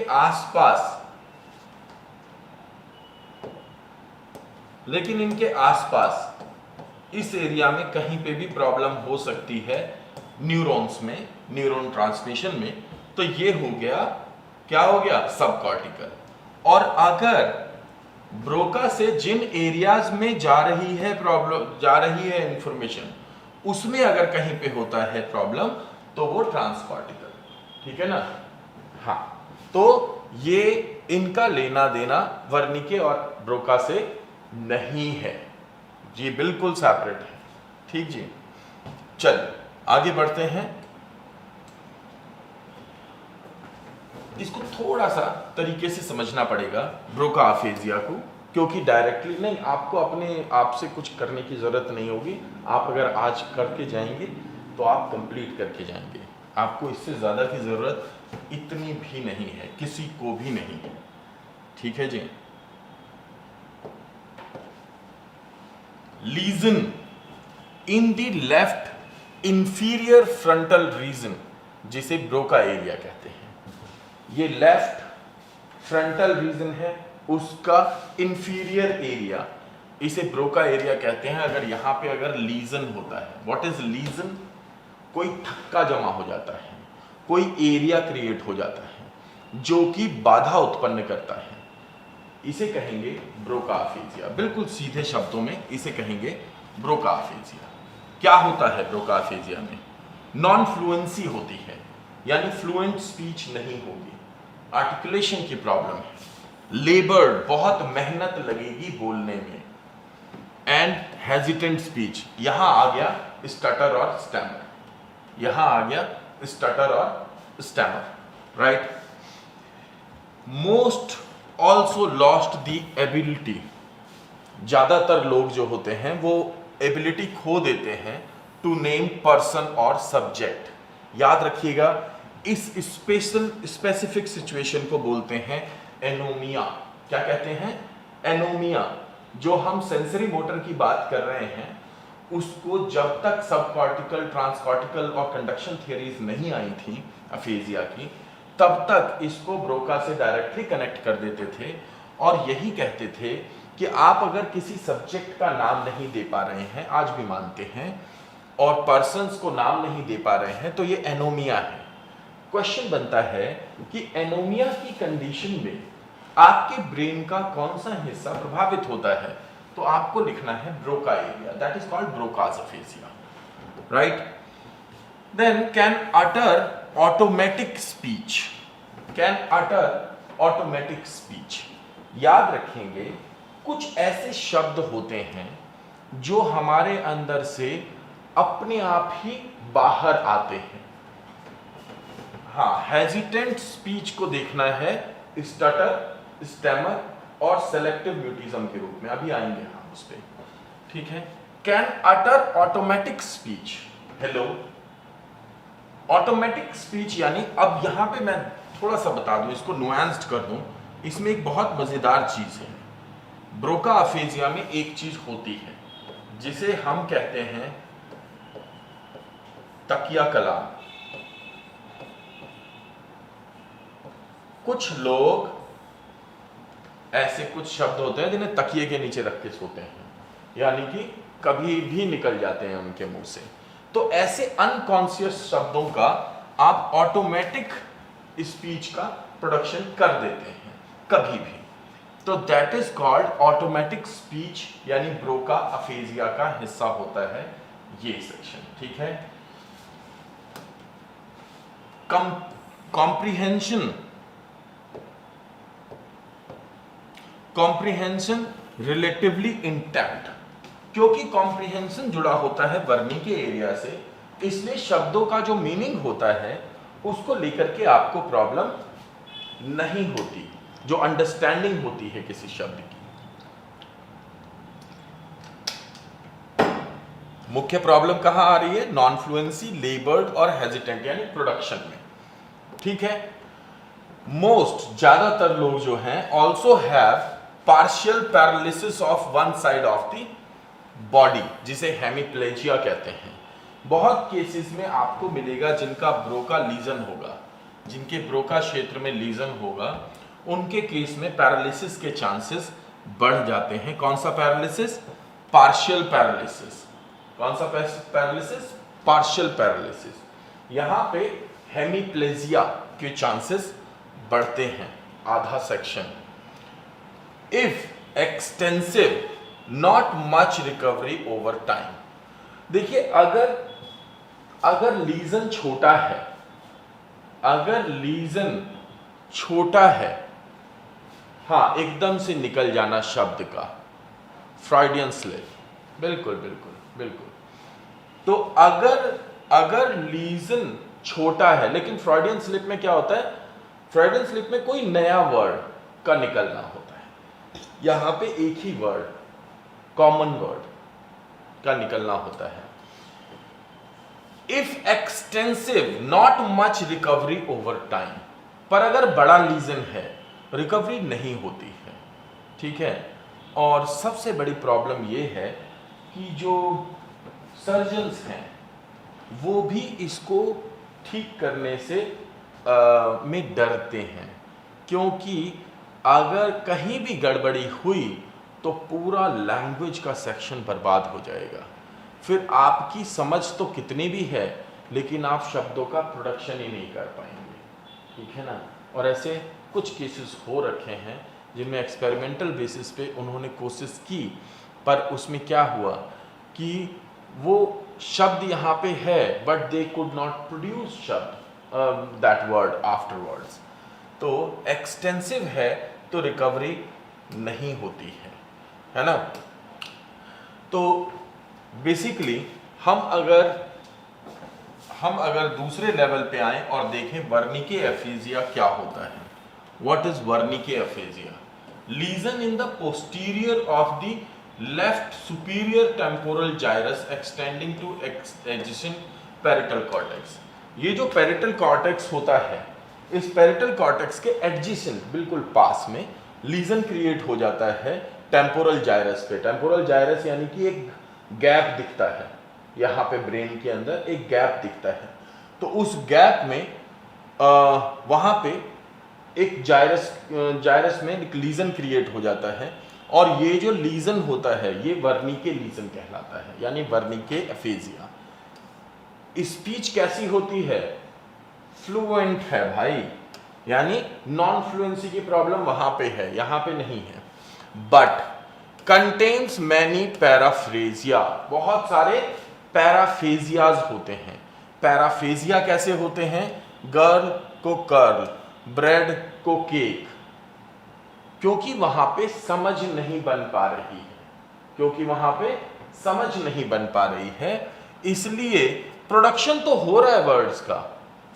आसपास इस एरिया में कहीं पे भी प्रॉब्लम हो सकती है न्यूरॉन्स में, न्यूरॉन ट्रांसमिशन में। तो ये हो गया, क्या हो गया, सब कॉर्टिकल। और अगर ब्रोका से जिन एरियाज में जा रही है इंफॉर्मेशन, उसमें अगर कहीं पे होता है प्रॉब्लम तो वो ट्रांसकॉर्टिकल, ठीक है ना। हाँ, तो ये इनका लेना देना वर्निके और ब्रोका से नहीं है, ये बिल्कुल सेपरेट है, ठीक जी। चलिए आगे बढ़ते हैं। इसको थोड़ा सा तरीके से समझना पड़ेगा ब्रोका अफेजिया को, क्योंकि डायरेक्टली नहीं, आपको अपने आप से कुछ करने की जरूरत नहीं होगी। आप अगर आज करके जाएंगे तो आप कंप्लीट करके जाएंगे, आपको इससे ज़्यादा की ज़रूरत इतनी भी नहीं है, किसी को भी नहीं है, ठीक है जी। Lesion in the left inferior frontal region, जिसे ब्रोका एरिया कहते हैं, ये लेफ्ट फ्रंटल रीजन है, उसका इंफीरियर एरिया, इसे ब्रोका एरिया कहते हैं। अगर यहाँ पे अगर लीजन होता है, व्हाट इज लीजन, कोई थक्का जमा हो जाता है, कोई एरिया क्रिएट हो जाता है जो कि बाधा उत्पन्न करता है, इसे कहेंगे ब्रोका अफेजिया। बिल्कुल सीधे शब्दों में इसे कहेंगे ब्रोका अफेजिया। क्या होता है ब्रोका अफेजिया में? नॉन फ्लुएंसी होती है, यानी फ्लुएंट स्पीच नहीं होगी, आर्टिकुलेशन की प्रॉब्लम है, लेबर्ड, बहुत मेहनत लगेगी बोलने में, एंड हेजिटेंट स्पीच, यहां आ गया स्टटर और स्टैमर, यहां आ गया स्टटर और stammer, right. Most also lost the ability, ज्यादातर लोग जो होते हैं वो एबिलिटी खो देते हैं टू नेम पर्सन और सब्जेक्ट। याद रखिएगा, इस स्पेसिफिक सिचुएशन को बोलते हैं एनोमिया। क्या कहते हैं? एनोमिया। जो हम सेंसरी मोटर की बात कर रहे हैं, उसको जब तक सब कॉर्टिकल, ट्रांसकॉर्टिकल और कंडक्शन थियरीज नहीं आई थी अफेजिया की, तब तक इसको ब्रोका से डायरेक्टली कनेक्ट कर देते थे और यही कहते थे कि आप अगर किसी सब्जेक्ट का नाम नहीं दे पा रहे हैं, आज भी मानते हैं, और पर्सन्स को नाम नहीं दे पा रहे हैं, तो ये एनोमिया है। क्वेश्चन बनता है कि एनोमिया की कंडीशन में आपके ब्रेन का कौन सा हिस्सा प्रभावित होता है? तो आपको लिखना है Broca area, that is called Broca's aphasia, right. Then can utter automatic speech, can utter automatic speech. याद रखेंगे, कुछ ऐसे शब्द होते हैं जो हमारे अंदर से अपने आप ही बाहर आते हैं। हाँ, हेजिटेंट स्पीच को देखना है स्टटर, स्टैमर और सेलेक्टिव म्यूटिज्म के रूप में, अभी आएंगे हम उस पे, ठीक है। Can utter automatic speech, hello, automatic speech यानी, अब यहां पे मैं थोड़ा सा बता दूं, इसको नुआंस्ड कर दूं, इसमें एक बहुत मजेदार चीज है। ब्रोका अफेजिया में एक चीज होती है जिसे हम कहते हैं तकिया कलाम। कुछ लोग ऐसे कुछ शब्द होते हैं जिन्हें तकिए के नीचे रख के सोते हैं, यानी कि कभी भी निकल जाते हैं उनके मुंह से। तो ऐसे अनकॉन्शियस शब्दों का आप ऑटोमेटिक स्पीच का प्रोडक्शन कर देते हैं कभी भी, तो that is called automatic speech, यानी ब्रोका अफेजिया का हिस्सा होता है ये सेक्शन, ठीक है। कॉम्प्रिहेंशन, कॉम्प्रिहेंशन रिलेटिवली इंटैक्ट, क्योंकि कॉम्प्रिहेंशन जुड़ा होता है वर्निके एरिया से, इसलिए शब्दों का जो मीनिंग होता है उसको लेकर के आपको प्रॉब्लम नहीं होती, जो अंडरस्टैंडिंग होती है किसी शब्द की। मुख्य प्रॉब्लम कहां आ रही है? नॉन फ्लुएंसी, लेबर्ड और हेजिटेंट यानी प्रोडक्शन में। ठीक है। मोस्ट ज्यादातर लोग जो हैं also have partial paralysis of one side of the body, जिसे हेमिप्लेजिया कहते हैं। बहुत केसेस में आपको मिलेगा जिनका ब्रोका लीजन होगा, जिनके ब्रोका क्षेत्र में लीजन होगा, उनके केस में पैरालिसिस के चांसेस बढ़ जाते हैं। कौन सा पैरालिसिस? Partial paralysis. कौन सा पैरालिसिस? Partial paralysis. यहां पे हेमिप्लेजिया के चांसेस बढ़ते हैं, आधा section. If extensive, not much recovery over time. देखिए, अगर लीजन छोटा है, अगर लीजन छोटा है, हाँ, एकदम से निकल जाना शब्द का, फ्रॉइडियन स्लिप, बिल्कुल बिल्कुल बिल्कुल। तो अगर लीजन छोटा है, लेकिन फ्रॉइडियन स्लिप में क्या होता है? फ्रॉइडियन स्लिप में कोई नया वर्ड का निकलना होता है, यहां पे एक ही वर्ड, कॉमन वर्ड का निकलना होता है। If extensive, not much recovery over time. पर अगर बड़ा लीजन है, रिकवरी नहीं होती है। ठीक है। और सबसे बड़ी प्रॉब्लम यह है कि जो सर्जन्स हैं वो भी इसको ठीक करने से में डरते हैं, क्योंकि अगर कहीं भी गड़बड़ी हुई तो पूरा लैंग्वेज का सेक्शन बर्बाद हो जाएगा। फिर आपकी समझ तो कितनी भी है, लेकिन आप शब्दों का प्रोडक्शन ही नहीं कर पाएंगे। ठीक है ना। और ऐसे कुछ केसेस हो रखे हैं जिनमें एक्सपेरिमेंटल बेसिस पे उन्होंने कोशिश की, पर उसमें क्या हुआ कि वो शब्द यहाँ पे है but they could not produce शब्द दैट वर्ड आफ्टरवर्ड्स। तो एक्सटेंसिव है तो रिकवरी नहीं होती है ना। तो बेसिकली हम अगर दूसरे लेवल पे आए और देखें वर्निके एफेजिया क्या होता है। What is Wernicke aphasia? Lesion in the posterior of the left superior temporal gyrus extending to adjacent parietal cortex. ये जो पैरेटल कॉर्टेक्स होता है, इस पैरेटल कॉर्टेक्स के एडजेसेंट, बिल्कुल पास में लीजन क्रिएट हो जाता है टेम्पोरल जाइरस पे। टेम्पोरल जाइरस यानी कि एक गैप दिखता है, यहाँ पे ब्रेन के अंदर एक गैप दिखता है। तो उस गैप में वहाँ पे एक जाइरस में एक लीजन क्रिएट हो जाता है, और ये जो लीजन होता है ये वर्निके लीजन कहलाता है, यानी वर्निके एफेजिया। स्पीच कैसी होती है? फ्लुएंट है भाई, यानी नॉन फ्लुएंसी की प्रॉब्लम वहां पे है, यहां पे नहीं है। बट कंटेन्स मैनी पैराफ्रेजिया, बहुत सारे पैराफेजियाज होते हैं। पैराफेजिया कैसे होते हैं? गर्ल को कर्ल, ब्रेड को केक, क्योंकि वहां पे समझ नहीं बन पा रही है, क्योंकि वहां पे समझ नहीं बन पा रही है, इसलिए प्रोडक्शन तो हो रहा है वर्ड्स का,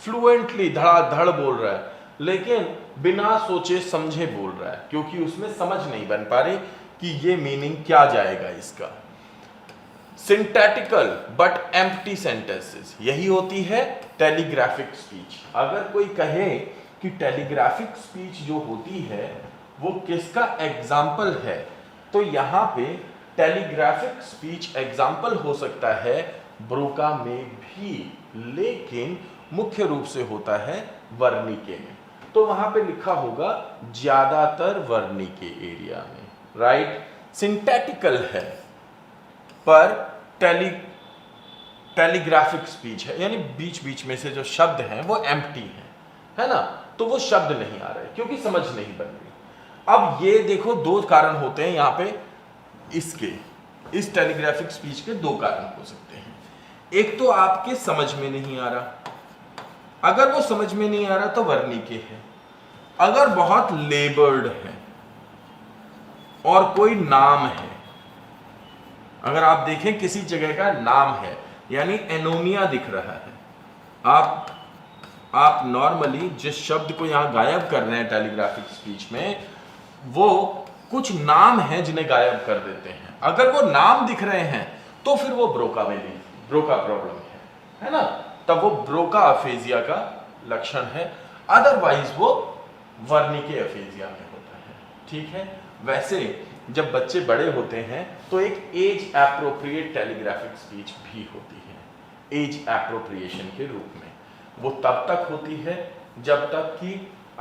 फ्लुएंटली धड़ाधड़ बोल रहा है, लेकिन बिना सोचे समझे बोल रहा है, क्योंकि उसमें समझ नहीं बन पा रही कि ये मीनिंग क्या जाएगा इसका। सिंटैटिकल बट एम्प्टी सेंटेंसेस, यही होती है टेलीग्राफिक स्पीच। अगर कोई कहे कि टेलीग्राफिक स्पीच जो होती है वो किसका एग्जाम्पल है, तो यहां पे टेलीग्राफिक स्पीच एग्जाम्पल हो सकता है ब्रोका में भी, लेकिन मुख्य रूप से होता है वर्निके में। तो वहां पे लिखा होगा ज्यादातर वर्निके एरिया में, राइट। सिंटैटिकल है पर टेलीग्राफिक स्पीच है, यानी बीच बीच में से जो शब्द हैं वो एम्प्टी है ना, तो वो शब्द नहीं आ रहे क्योंकि समझ नहीं बन रही। अब ये देखो, दो कारण होते हैं यहाँ पे, इस टेलीग्राफिक स्पीच के दो कारण हो सकते हैं। एक तो आपके समझ में नहीं आ रहा, अगर वो समझ में नहीं आ रहा तो वर्निके है। अगर बहुत लेबर्ड है और कोई नाम है, अगर आप देखें किसी जगह का नाम है, यानी एनोमिया दिख रहा है, आप नॉर्मली जिस शब्द को यहां गायब कर रहे हैं टेलीग्राफिक स्पीच में, वो कुछ नाम हैं जिन्हें गायब कर देते हैं। अगर वो नाम दिख रहे हैं तो फिर वो ब्रोका प्रॉब्लम है ना, तब वो ब्रोका अफेजिया का लक्षण है, अदरवाइज वो वर्निके अफेजिया में होता है। ठीक है, वैसे जब बच्चे बड़े होते हैं तो एक एज एप्रोप्रिएट टेलीग्राफिक स्पीच भी होती है, एज एप्रोप्रिएशन के रूप में। वो तब तक होती है जब तक कि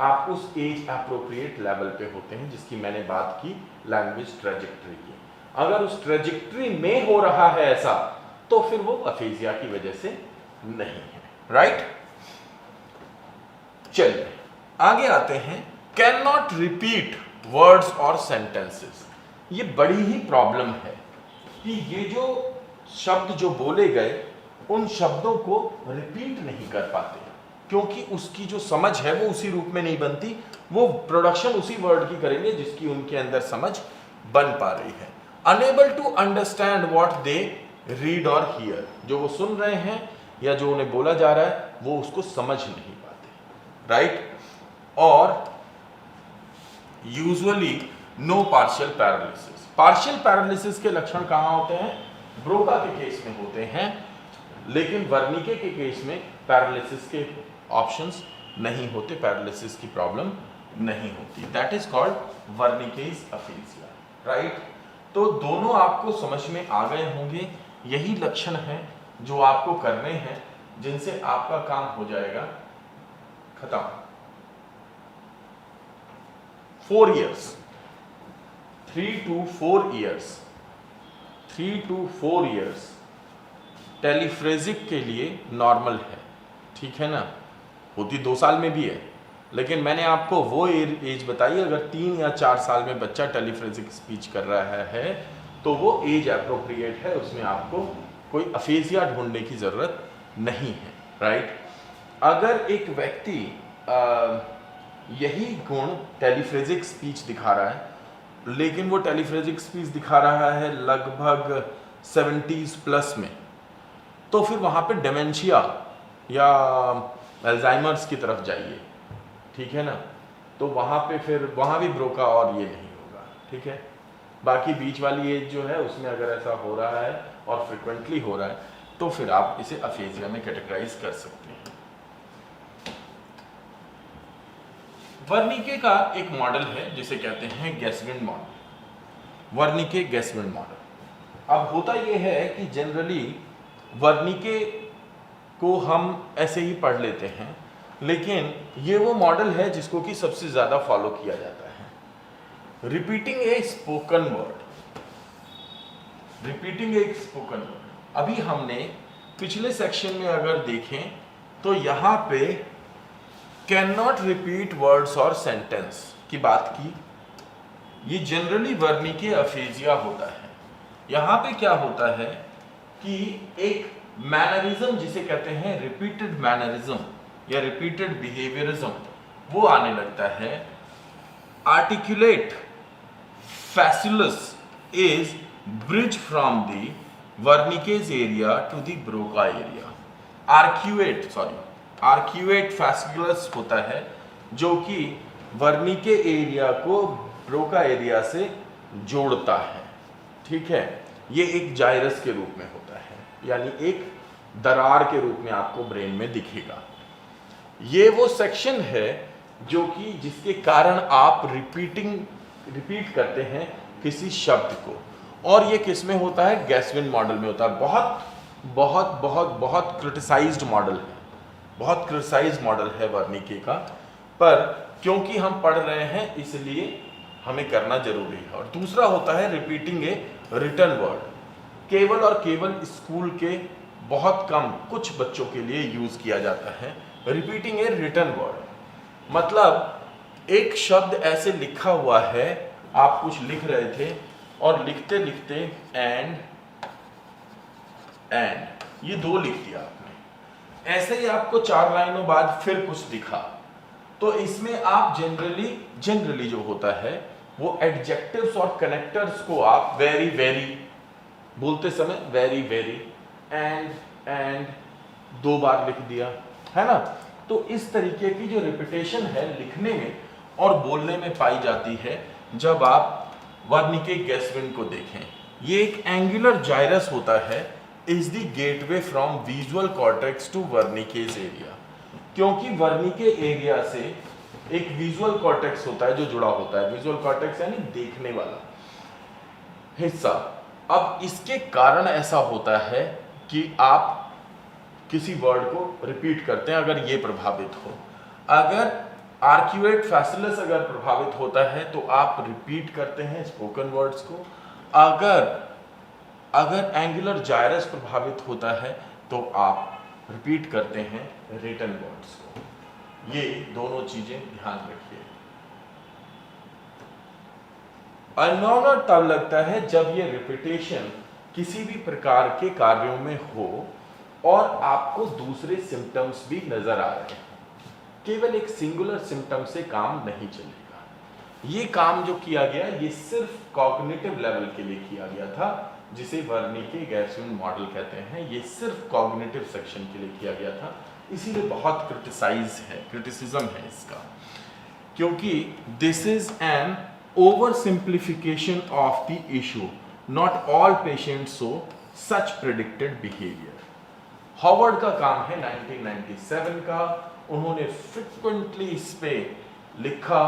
आप उस एज एप्रोप्रिएट लेवल पे होते हैं जिसकी मैंने बात की लैंग्वेज ट्रेजेक्टरी की। अगर उस ट्रेजेक्टरी में हो रहा है ऐसा तो फिर वो अफेजिया की वजह से नहीं है, राइट। चलिए आगे आते हैं, कैन नॉट रिपीट वर्ड्स और सेंटेंसेस। ये बड़ी ही प्रॉब्लम है कि ये जो शब्द जो बोले गए उन शब्दों को रिपीट नहीं कर पाते, क्योंकि उसकी जो समझ है वो उसी रूप में नहीं बनती, वो प्रोडक्शन उसी वर्ड की करेंगे जिसकी उनके अंदर समझ बन पा रही है। Unable to understand what they read और हियर, जो वो सुन रहे हैं या जो उन्हें बोला जा रहा है वो उसको समझ नहीं पाते, राइट। और usually no partial paralysis. Partial paralysis के लक्षण कहाँ होते हैं? ब्रोका के केस में होते हैं, लेकिन वर्निके के केस में पैरालिसिस के ऑप्शंस नहीं होते, पैरालिसिस की प्रॉब्लम नहीं होती। That is called Wernicke's aphasia, right. तो दोनों आपको समझ में आ गए होंगे। यही लक्षण हैं जो आपको करने हैं, जिनसे आपका काम हो जाएगा खत्म। 4 years, 3 to 4 years, 3 to 4 years टेलीफ्रेजिक के लिए नॉर्मल है, ठीक है ना। होती 2 साल में भी है, लेकिन मैंने आपको वो एज बताई, अगर 3 या 4 साल में बच्चा टेलीफ्रेजिक स्पीच कर रहा है तो वो एज एप्रोप्रिएट है, उसमें आपको कोई अफेजिया ढूंढने की ज़रूरत नहीं है, राइट। अगर एक व्यक्ति यही गुण टेलीफ्रेजिक स्पीच दिखा रहा है, लेकिन वो टेलीफ्रेजिक स्पीच दिखा रहा है लगभग 70s प्लस में, तो फिर वहाँ पे डेमेंशिया या अल्जाइमर्स की तरफ जाइए, ठीक है ना। तो वहाँ पे फिर वहाँ भी ब्रोका और ये नहीं होगा, ठीक है। बाकी बीच वाली एज जो है उसमें अगर ऐसा हो रहा है और फ्रिक्वेंटली हो रहा है तो फिर आप इसे अफेजिया में कैटेगराइज कर सकते हैं। वर्निके का एक मॉडल है जिसे कहते हैं गेस्विन मॉडल, वर्निके गेस्विन मॉडल। अब होता यह है कि जनरली वर्निके को हम ऐसे ही पढ़ लेते हैं, लेकिन ये वो मॉडल है जिसको कि सबसे ज़्यादा फॉलो किया जाता है। रिपीटिंग ए स्पोकन वर्ड, रिपीटिंग ए स्पोकन वर्ड। अभी हमने पिछले सेक्शन में अगर देखें तो यहाँ पे कैन नॉट रिपीट वर्ड्स और सेंटेंस की बात की। ये जनरली वर्निके अफेजिया होता है। यहाँ पे क्या होता है कि एक मैनरिज्म जिसे कहते हैं रिपीटेड मैनरिज्म या रिपीटेड बिहेवियरिज्म, वो आने लगता है। Articulate fasciculus is bridge from the Wernicke's area to the Broca area. Arcuate fasciculus होता है जो कि वर्निके एरिया को ब्रोका एरिया से जोड़ता है, ठीक है। ये एक जाइरस के रूप में होता है, यानी एक दरार के रूप में आपको ब्रेन में दिखेगा। ये वो सेक्शन है जो कि जिसके कारण आप रिपीट करते हैं किसी शब्द को, और ये किस में होता है? गेस्विन मॉडल में होता है। बहुत बहुत बहुत बहुत क्रिटिसाइज्ड मॉडल है, बहुत क्रिटिसाइज्ड मॉडल है वर्निके का, पर क्योंकि हम पढ़ रहे हैं इसलिए हमें करना जरूरी है। और दूसरा होता है रिपीटिंग ए रिटन वर्ड। केवल और केवल स्कूल के बहुत कम कुछ बच्चों के लिए यूज किया जाता है रिपीटिंग ए रिटन वर्ड। मतलब एक शब्द ऐसे लिखा हुआ है, आप कुछ लिख रहे थे और लिखते लिखते एंड ये 2 लिख दिया आपने, ऐसे ही आपको 4 लाइनों बाद फिर कुछ दिखा, तो इसमें आप जनरली जो होता है वो एडजेक्टिव्स और कनेक्टर्स को आप वेरी वेरी बोलते समय वेरी वेरी एंड 2 बार लिख दिया, है ना। तो इस तरीके की जो रिपीटेशन है लिखने में और बोलने में पाई जाती है जब आप वर्निके गेस्विन को देखें। ये एक एंगुलर जाइरस होता है, is the gateway from visual cortex to Wernicke's area. क्योंकि वर्निके एरिया से एक विजुअल कॉर्टेक्स होता है जो जुड़ा होता है। विजुअल कॉर्टेक्स यानी देखने वाला हिस्सा। अब इसके कारण ऐसा होता है कि आप किसी वर्ड को रिपीट करते हैं अगर ये प्रभावित हो। अगर आर्क्यूएट फैसिलस अगर प्रभावित होता है तो आप रिपीट करते हैं स्पोकन वर्ड्स को। अगर एंगुलर जाइरस प्रभावित होता है तो आप रिपीट करते हैं रिटन वर्ड्स को। ये दोनों चीजें ध्यान रखिए। अननोन तब लगता है जब ये रिपीटेशन किसी भी प्रकार के कार्यों में हो और आपको दूसरे सिम्टम्स भी नजर आ रहे हैं। केवल एक सिंगुलर सिम्टम से काम नहीं चलेगा। ये काम जो किया गया ये सिर्फ कॉग्निटिव लेवल के लिए किया गया था, जिसे वर्निके गैरसन मॉडल कहते हैं। ये सिर्फ कॉग्निटिव सेक्शन के लिए किया गया था, इसीलिए बहुत क्रिटिसिज्म है इसका, क्योंकि this is an over simplification of the issue. Not all patients show such predicted behaviour. Howard का काम है 1997 का। उन्होंने फ्रिक्वेंटली इस पे लिखा,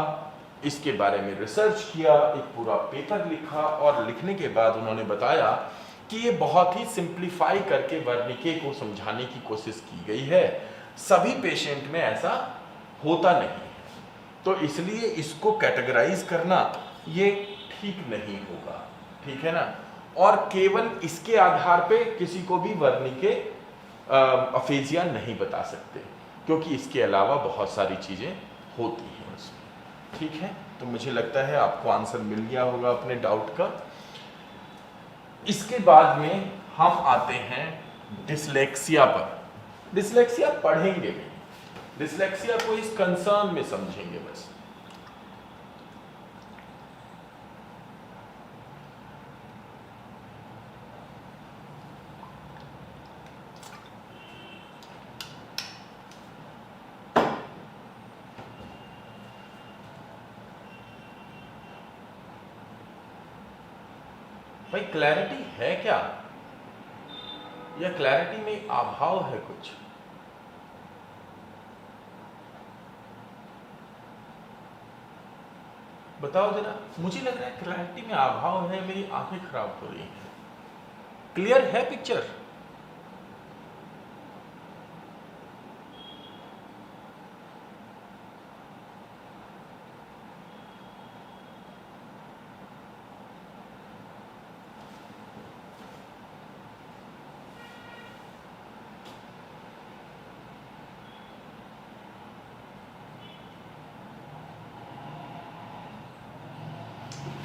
इसके बारे में रिसर्च किया, एक पूरा पेपर लिखा और लिखने के बाद उन्होंने बताया कि ये बहुत ही सिंप्लीफाई करके वर्निके को समझाने की कोशिश की गई है। सभी पेशेंट में ऐसा होता नहीं है, तो इसलिए इसको कैटेगराइज करना ये ठीक नहीं होगा, ठीक है ना। और केवल इसके आधार पे किसी को भी वर्निके अफेजिया नहीं बता सकते, क्योंकि इसके अलावा बहुत सारी चीजें होती हैं उसमें, ठीक है। तो मुझे लगता है आपको आंसर मिल गया होगा अपने डाउट का। इसके बाद में हम आते हैं डिसलेक्सिया पर। डिसलेक्सिया पढ़ेंगे भी, डिसलेक्सिया को इस कंसर्न में समझेंगे बस। भाई क्लैरिटी है क्या, या क्लैरिटी में अभाव है कुछ? बताओ जरा। मुझे लग रहा है क्लैरिटी में अभाव है, मेरी आंखें खराब हो रही हैं। क्लियर है पिक्चर?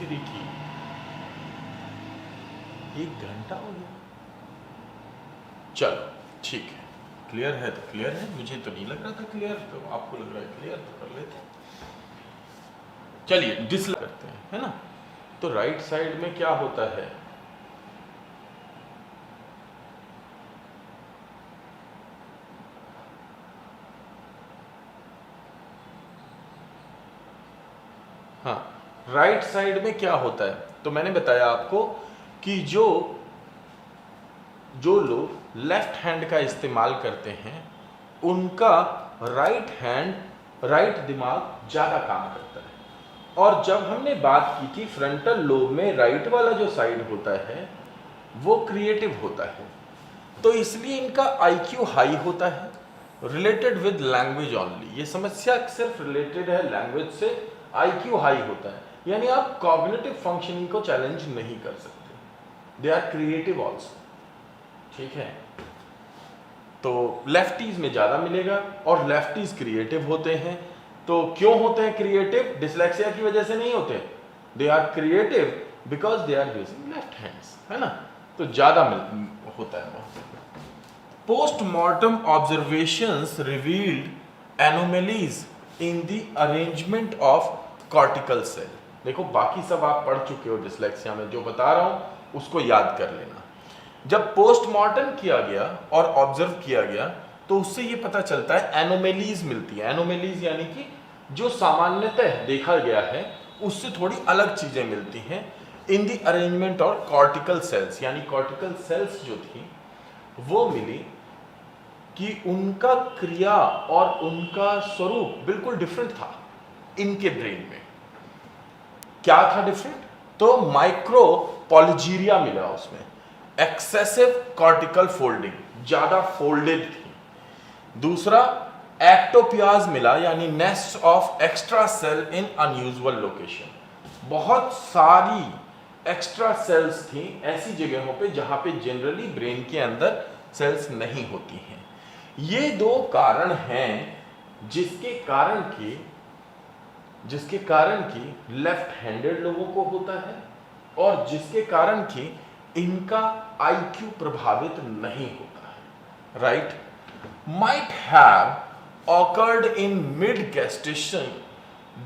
की 1 घंटा हो गया। चलो ठीक है, क्लियर है तो क्लियर है। मुझे तो नहीं लग रहा था क्लियर, तो आपको लग रहा है क्लियर, तो कर लेते हैं। चलिए डिसलाइक करते हैं, है ना। तो राइट साइड में क्या होता है? हाँ, राइट साइड में क्या होता है? तो मैंने बताया आपको कि जो लोग लेफ्ट हैंड का इस्तेमाल करते हैं उनका राइट दिमाग ज़्यादा काम करता है। और जब हमने बात की कि फ्रंटल लोब में राइट वाला जो साइड होता है वो क्रिएटिव होता है, तो इसलिए इनका IQ हाई होता है, रिलेटेड विद लैंग्वेज ऑनली। ये समस्या सिर्फ रिलेटेड है लैंग्वेज से, IQ हाई होता है, यानी आप कॉग्निटिव फंक्शनिंग को चैलेंज नहीं कर सकते। दे आर क्रिएटिव ऑल्सो, ठीक है। तो लेफ्टीज में ज़्यादा मिलेगा और लेफ्टीज क्रिएटिव होते हैं। तो क्यों होते हैं क्रिएटिव? डिसलेक्सिया की वजह से नहीं होते। They are creative because they are using left hands, है ना। तो ज़्यादा होता है। Postmortem observations revealed anomalies in the arrangement of cortical cell. देखो बाकी सब आप पढ़ चुके हो डिसलेक्सिया में, जो बता रहा हूं उसको याद कर लेना। जब पोस्टमार्टम किया गया और ऑब्जर्व किया गया तो उससे ये पता चलता है एनोमलीज मिलती है। एनोमलीज यानी कि जो सामान्यतः देखा गया है उससे थोड़ी अलग चीजें मिलती हैं। इन द अरेंजमेंट और कॉर्टिकल सेल्स, यानी कॉर्टिकल सेल्स जो थी वो मिली कि उनका क्रिया और उनका स्वरूप बिल्कुल डिफरेंट था इनके ब्रेन में। क्या था डिफरेंट? तो माइक्रो पॉलिजीरिया मिला उसमें, एक्सेसिव कॉर्टिकल फोल्डिंग, ज्यादा फोल्डेड थी। दूसरा एक्टोपियाज मिला, यानी nest of extra cell in unusual location, बहुत सारी एक्स्ट्रा सेल्स थी ऐसी जगहों पे जहां पे जनरली ब्रेन के अंदर सेल्स नहीं होती हैं। ये दो कारण हैं जिसके कारण की लेफ्ट हैंडेड लोगों को होता है और जिसके कारण की इनका आईक्यू प्रभावित नहीं होता है। Right? Might have occurred in mid gestation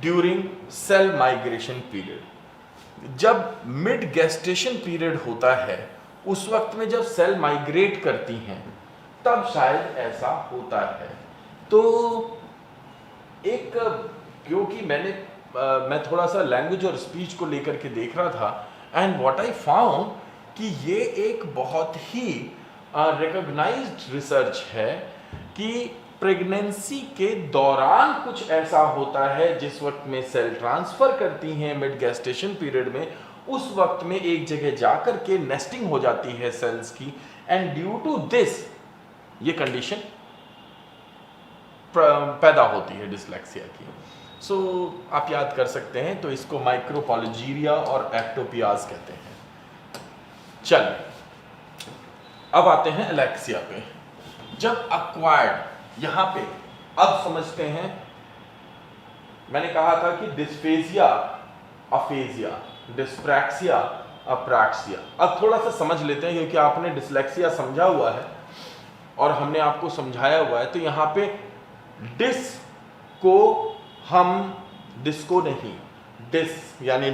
during cell migration period. जब मिड गेस्टेशन पीरियड होता है उस वक्त में जब सेल माइग्रेट करती हैं तब शायद ऐसा होता है। तो एक, क्योंकि मैं थोड़ा सा लैंग्वेज और स्पीच को लेकर के देख रहा था, एंड व्हाट आई फाउंड कि ये एक बहुत ही रिकॉग्नाइज्ड रिसर्च है कि प्रेगनेंसी के दौरान कुछ ऐसा होता है जिस वक्त में सेल ट्रांसफर करती हैं मिड गेस्टेशन पीरियड में, उस वक्त में एक जगह जाकर के नेस्टिंग हो जाती है सेल्स की, एंड ड्यू टू दिस ये कंडीशन पैदा होती है डिसलेक्सिया की। सो आप याद कर सकते हैं, तो इसको माइक्रोपॉलिजीरिया और एक्टोपियाज कहते हैं। चलिए अब आते हैं एलेक्सिया पे। जब अक्वायर्ड, यहां पे अब समझते हैं, मैंने कहा था कि डिस्फेजिया, अफेजिया, डिस्प्रैक्सिया, अप्रैक्सिया। अब थोड़ा सा समझ लेते हैं क्योंकि आपने डिसलेक्सिया समझा हुआ है और हमने आपको समझाया हुआ है। तो यहाँ पे डिस को हम डिस्को नहीं, डिस यानी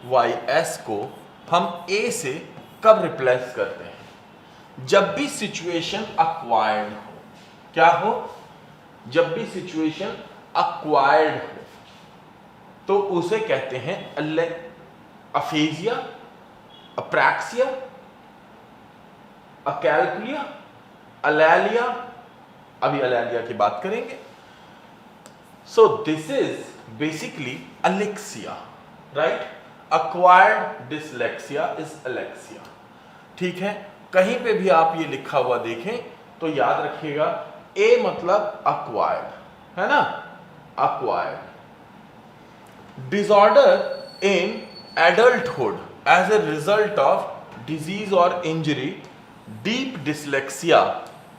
DYS को हम ए से कब रिप्लेस करते हैं? जब भी सिचुएशन अक्वायर्ड हो। क्या हो? जब भी सिचुएशन अक्वायर्ड हो तो उसे कहते हैं अफेजिया, अप्रैक्सिया, अकैल्कुलिया, अलेलिया। अभी अलेलिया की बात करेंगे। So this is basically Alexia, right? Acquired dyslexia is Alexia. ठीक है, कहीं पे भी आप ये लिखा हुआ देखें तो याद रखिएगा, ए मतलब अक्वायर्ड, है ना? Acquired disorder in adulthood as a result of disease और injury. Deep dyslexia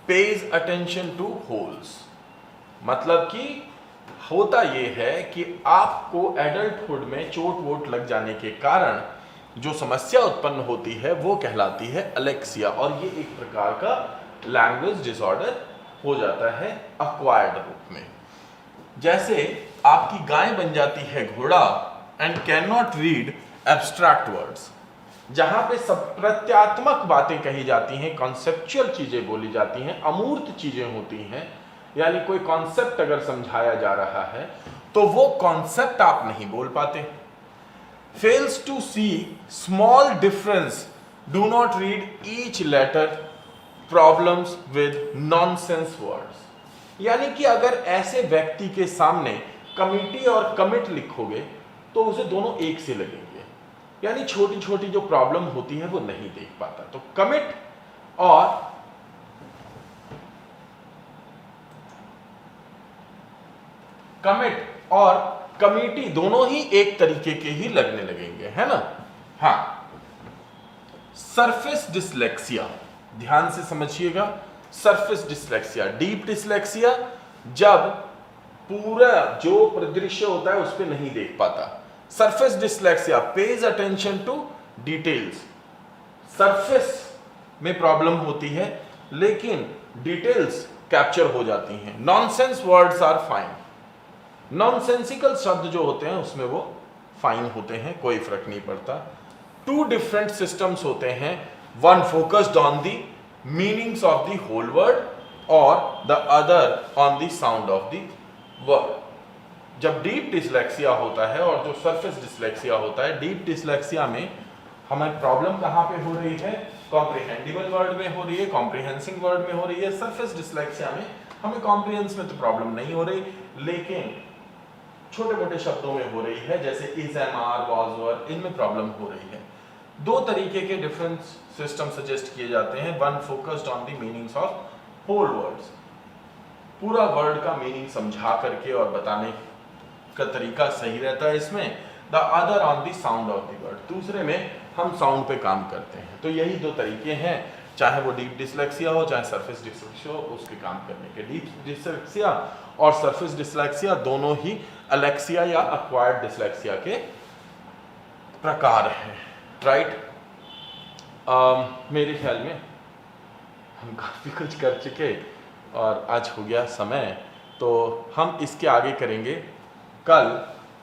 pays attention to wholes. मतलब कि होता यह है कि आपको एडल्टहुड में चोट वोट लग जाने के कारण जो समस्या उत्पन्न होती है वो कहलाती है अलेक्सिया, और ये एक प्रकार का लैंग्वेज डिसऑर्डर हो जाता है अक्वायर्ड रूप में। जैसे आपकी गाय बन जाती है घोड़ा and can not read abstract words, जहां पे सब प्रत्यात्मक बातें कही जाती हैं, कॉन्सेप्चुअल चीजें बोली जाती हैं, अमूर्त चीजें होती हैं, यानी कोई कॉन्सेप्ट अगर समझाया जा रहा है तो वो कॉन्सेप्ट आप नहीं बोल पाते। fails to see small difference, do not read each letter, problems with nonsense words। यानी कि अगर ऐसे व्यक्ति के सामने कमिटी और कमिट लिखोगे तो उसे दोनों एक से लगेंगे, यानी छोटी छोटी जो प्रॉब्लम होती है वो नहीं देख पाता। तो कमिट और कमिटी दोनों ही एक तरीके के ही लगने लगेंगे, है ना? हाँ, सरफेस डिसलेक्सिया, ध्यान से समझिएगा। सरफेस डिसलेक्सिया, डीप डिसलेक्सिया, जब पूरा जो परिदृश्य होता है उस पर नहीं देख पाता। Surface dyslexia pays attention to details. Surface में प्रॉब्लम होती है लेकिन डिटेल्स कैप्चर हो जाती हैं। Nonsense words are fine. Nonsensical शब्द जो होते हैं उसमें वो फाइन होते हैं, कोई फर्क नहीं पड़ता। टू डिफरेंट सिस्टम्स होते हैं, one focused on the meanings of the whole word और the other on the sound of the word. जब डीप डिसलेक्सिया होता है और जो सरफेस डिसलेक्सिया होता है, डीप डिसलेक्सिया में हमें प्रॉब्लम कहाँ पे हो रही है, कॉम्प्रिहेंडिबल वर्ड में हो रही है, कॉम्प्रिहेंसिंग वर्ड में हो रही है। सरफेस डिसलेक्सिया में हमें कॉम्प्रिहेंस में तो प्रॉब्लम नहीं हो रही, लेकिन छोटे मोटे शब्दों में हो रही है, जैसे इज, एम, आर, वाज, वर, इनमें प्रॉब्लम हो रही है। दो तरीके के डिफरेंट सिस्टम सजेस्ट किए जाते हैं। One focused on the meanings of whole words, पूरा वर्ड का मीनिंग समझा करके और बताने का तरीका सही रहता है इसमें। The other on the sound of the word, दूसरे में हम साउंड पे काम करते हैं। तो यही दो तरीके हैं, चाहे वो डीप डिसलेक्सिया हो चाहे सरफेस डिसलेक्सिया हो, उसके काम करने के। डीप डिसलेक्सिया और सरफेस डिसलेक्सिया दोनों ही अलेक्सिया या अक्वायर्ड डिसलेक्सिया के प्रकार हैं, राइट। मेरे ख्याल में हम काफ़ी कुछ कर चुके और आज हो गया समय, तो हम इसके आगे करेंगे कल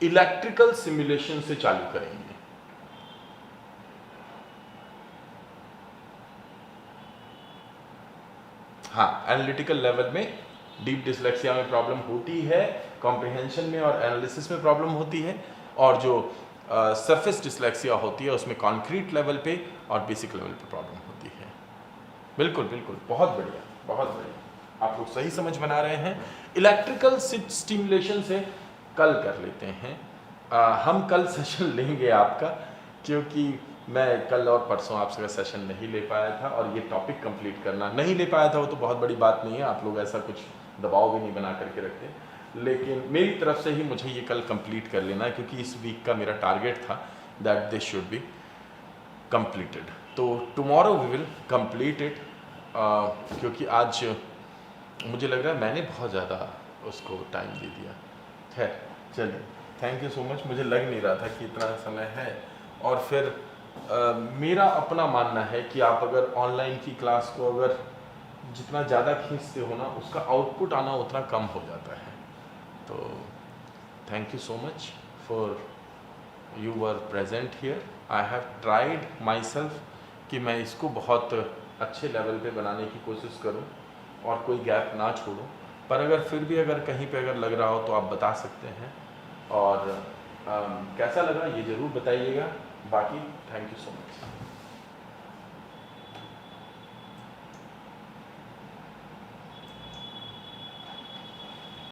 इलेक्ट्रिकल सिमुलेशन से चालू करेंगे। हाँ, एनालिटिकल लेवल में डीप डिसलेक्सिया में प्रॉब्लम होती है, कॉम्प्रिहेंशन में और एनालिसिस में प्रॉब्लम होती है, और जो सरफेस डिसलेक्सिया होती है उसमें कॉन्क्रीट लेवल पे और बेसिक लेवल पे प्रॉब्लम होती है। बिल्कुल बिल्कुल, बहुत बढ़िया, बहुत बढ़िया, आप लोग सही समझ बना रहे हैं। इलेक्ट्रिकल स्टिमुलेशन से कल कर लेते हैं। हम कल सेशन लेंगे आपका, क्योंकि मैं कल और परसों आपसे सेशन नहीं ले पाया था, और ये टॉपिक कंप्लीट करना नहीं ले पाया था वो तो बहुत बड़ी बात नहीं है, आप लोग ऐसा कुछ दबाव भी नहीं बना करके रखते, लेकिन मेरी तरफ से ही मुझे ये कल कंप्लीट कर लेना है, क्योंकि इस वीक का मेरा टारगेट था that this should be completed. तो tomorrow we will complete it, क्योंकि आज मुझे लग रहा है मैंने बहुत ज़्यादा उसको टाइम दे दिया। खैर चलिए, थैंक यू सो मच। मुझे लग नहीं रहा था कि इतना समय है, और फिर मेरा अपना मानना है कि आप अगर ऑनलाइन की क्लास को अगर जितना ज़्यादा खींचते हो ना, उसका आउटपुट आना उतना कम हो जाता है। तो thank you so much for you were present here. I have tried my self कि मैं इसको बहुत अच्छे लेवल पे बनाने की कोशिश करूं और कोई गैप ना छोड़ूं, पर अगर फिर भी अगर कहीं पे अगर लग रहा हो तो आप बता सकते हैं, और कैसा लगा ये ज़रूर बताइएगा। बाकी थैंक यू सो मच।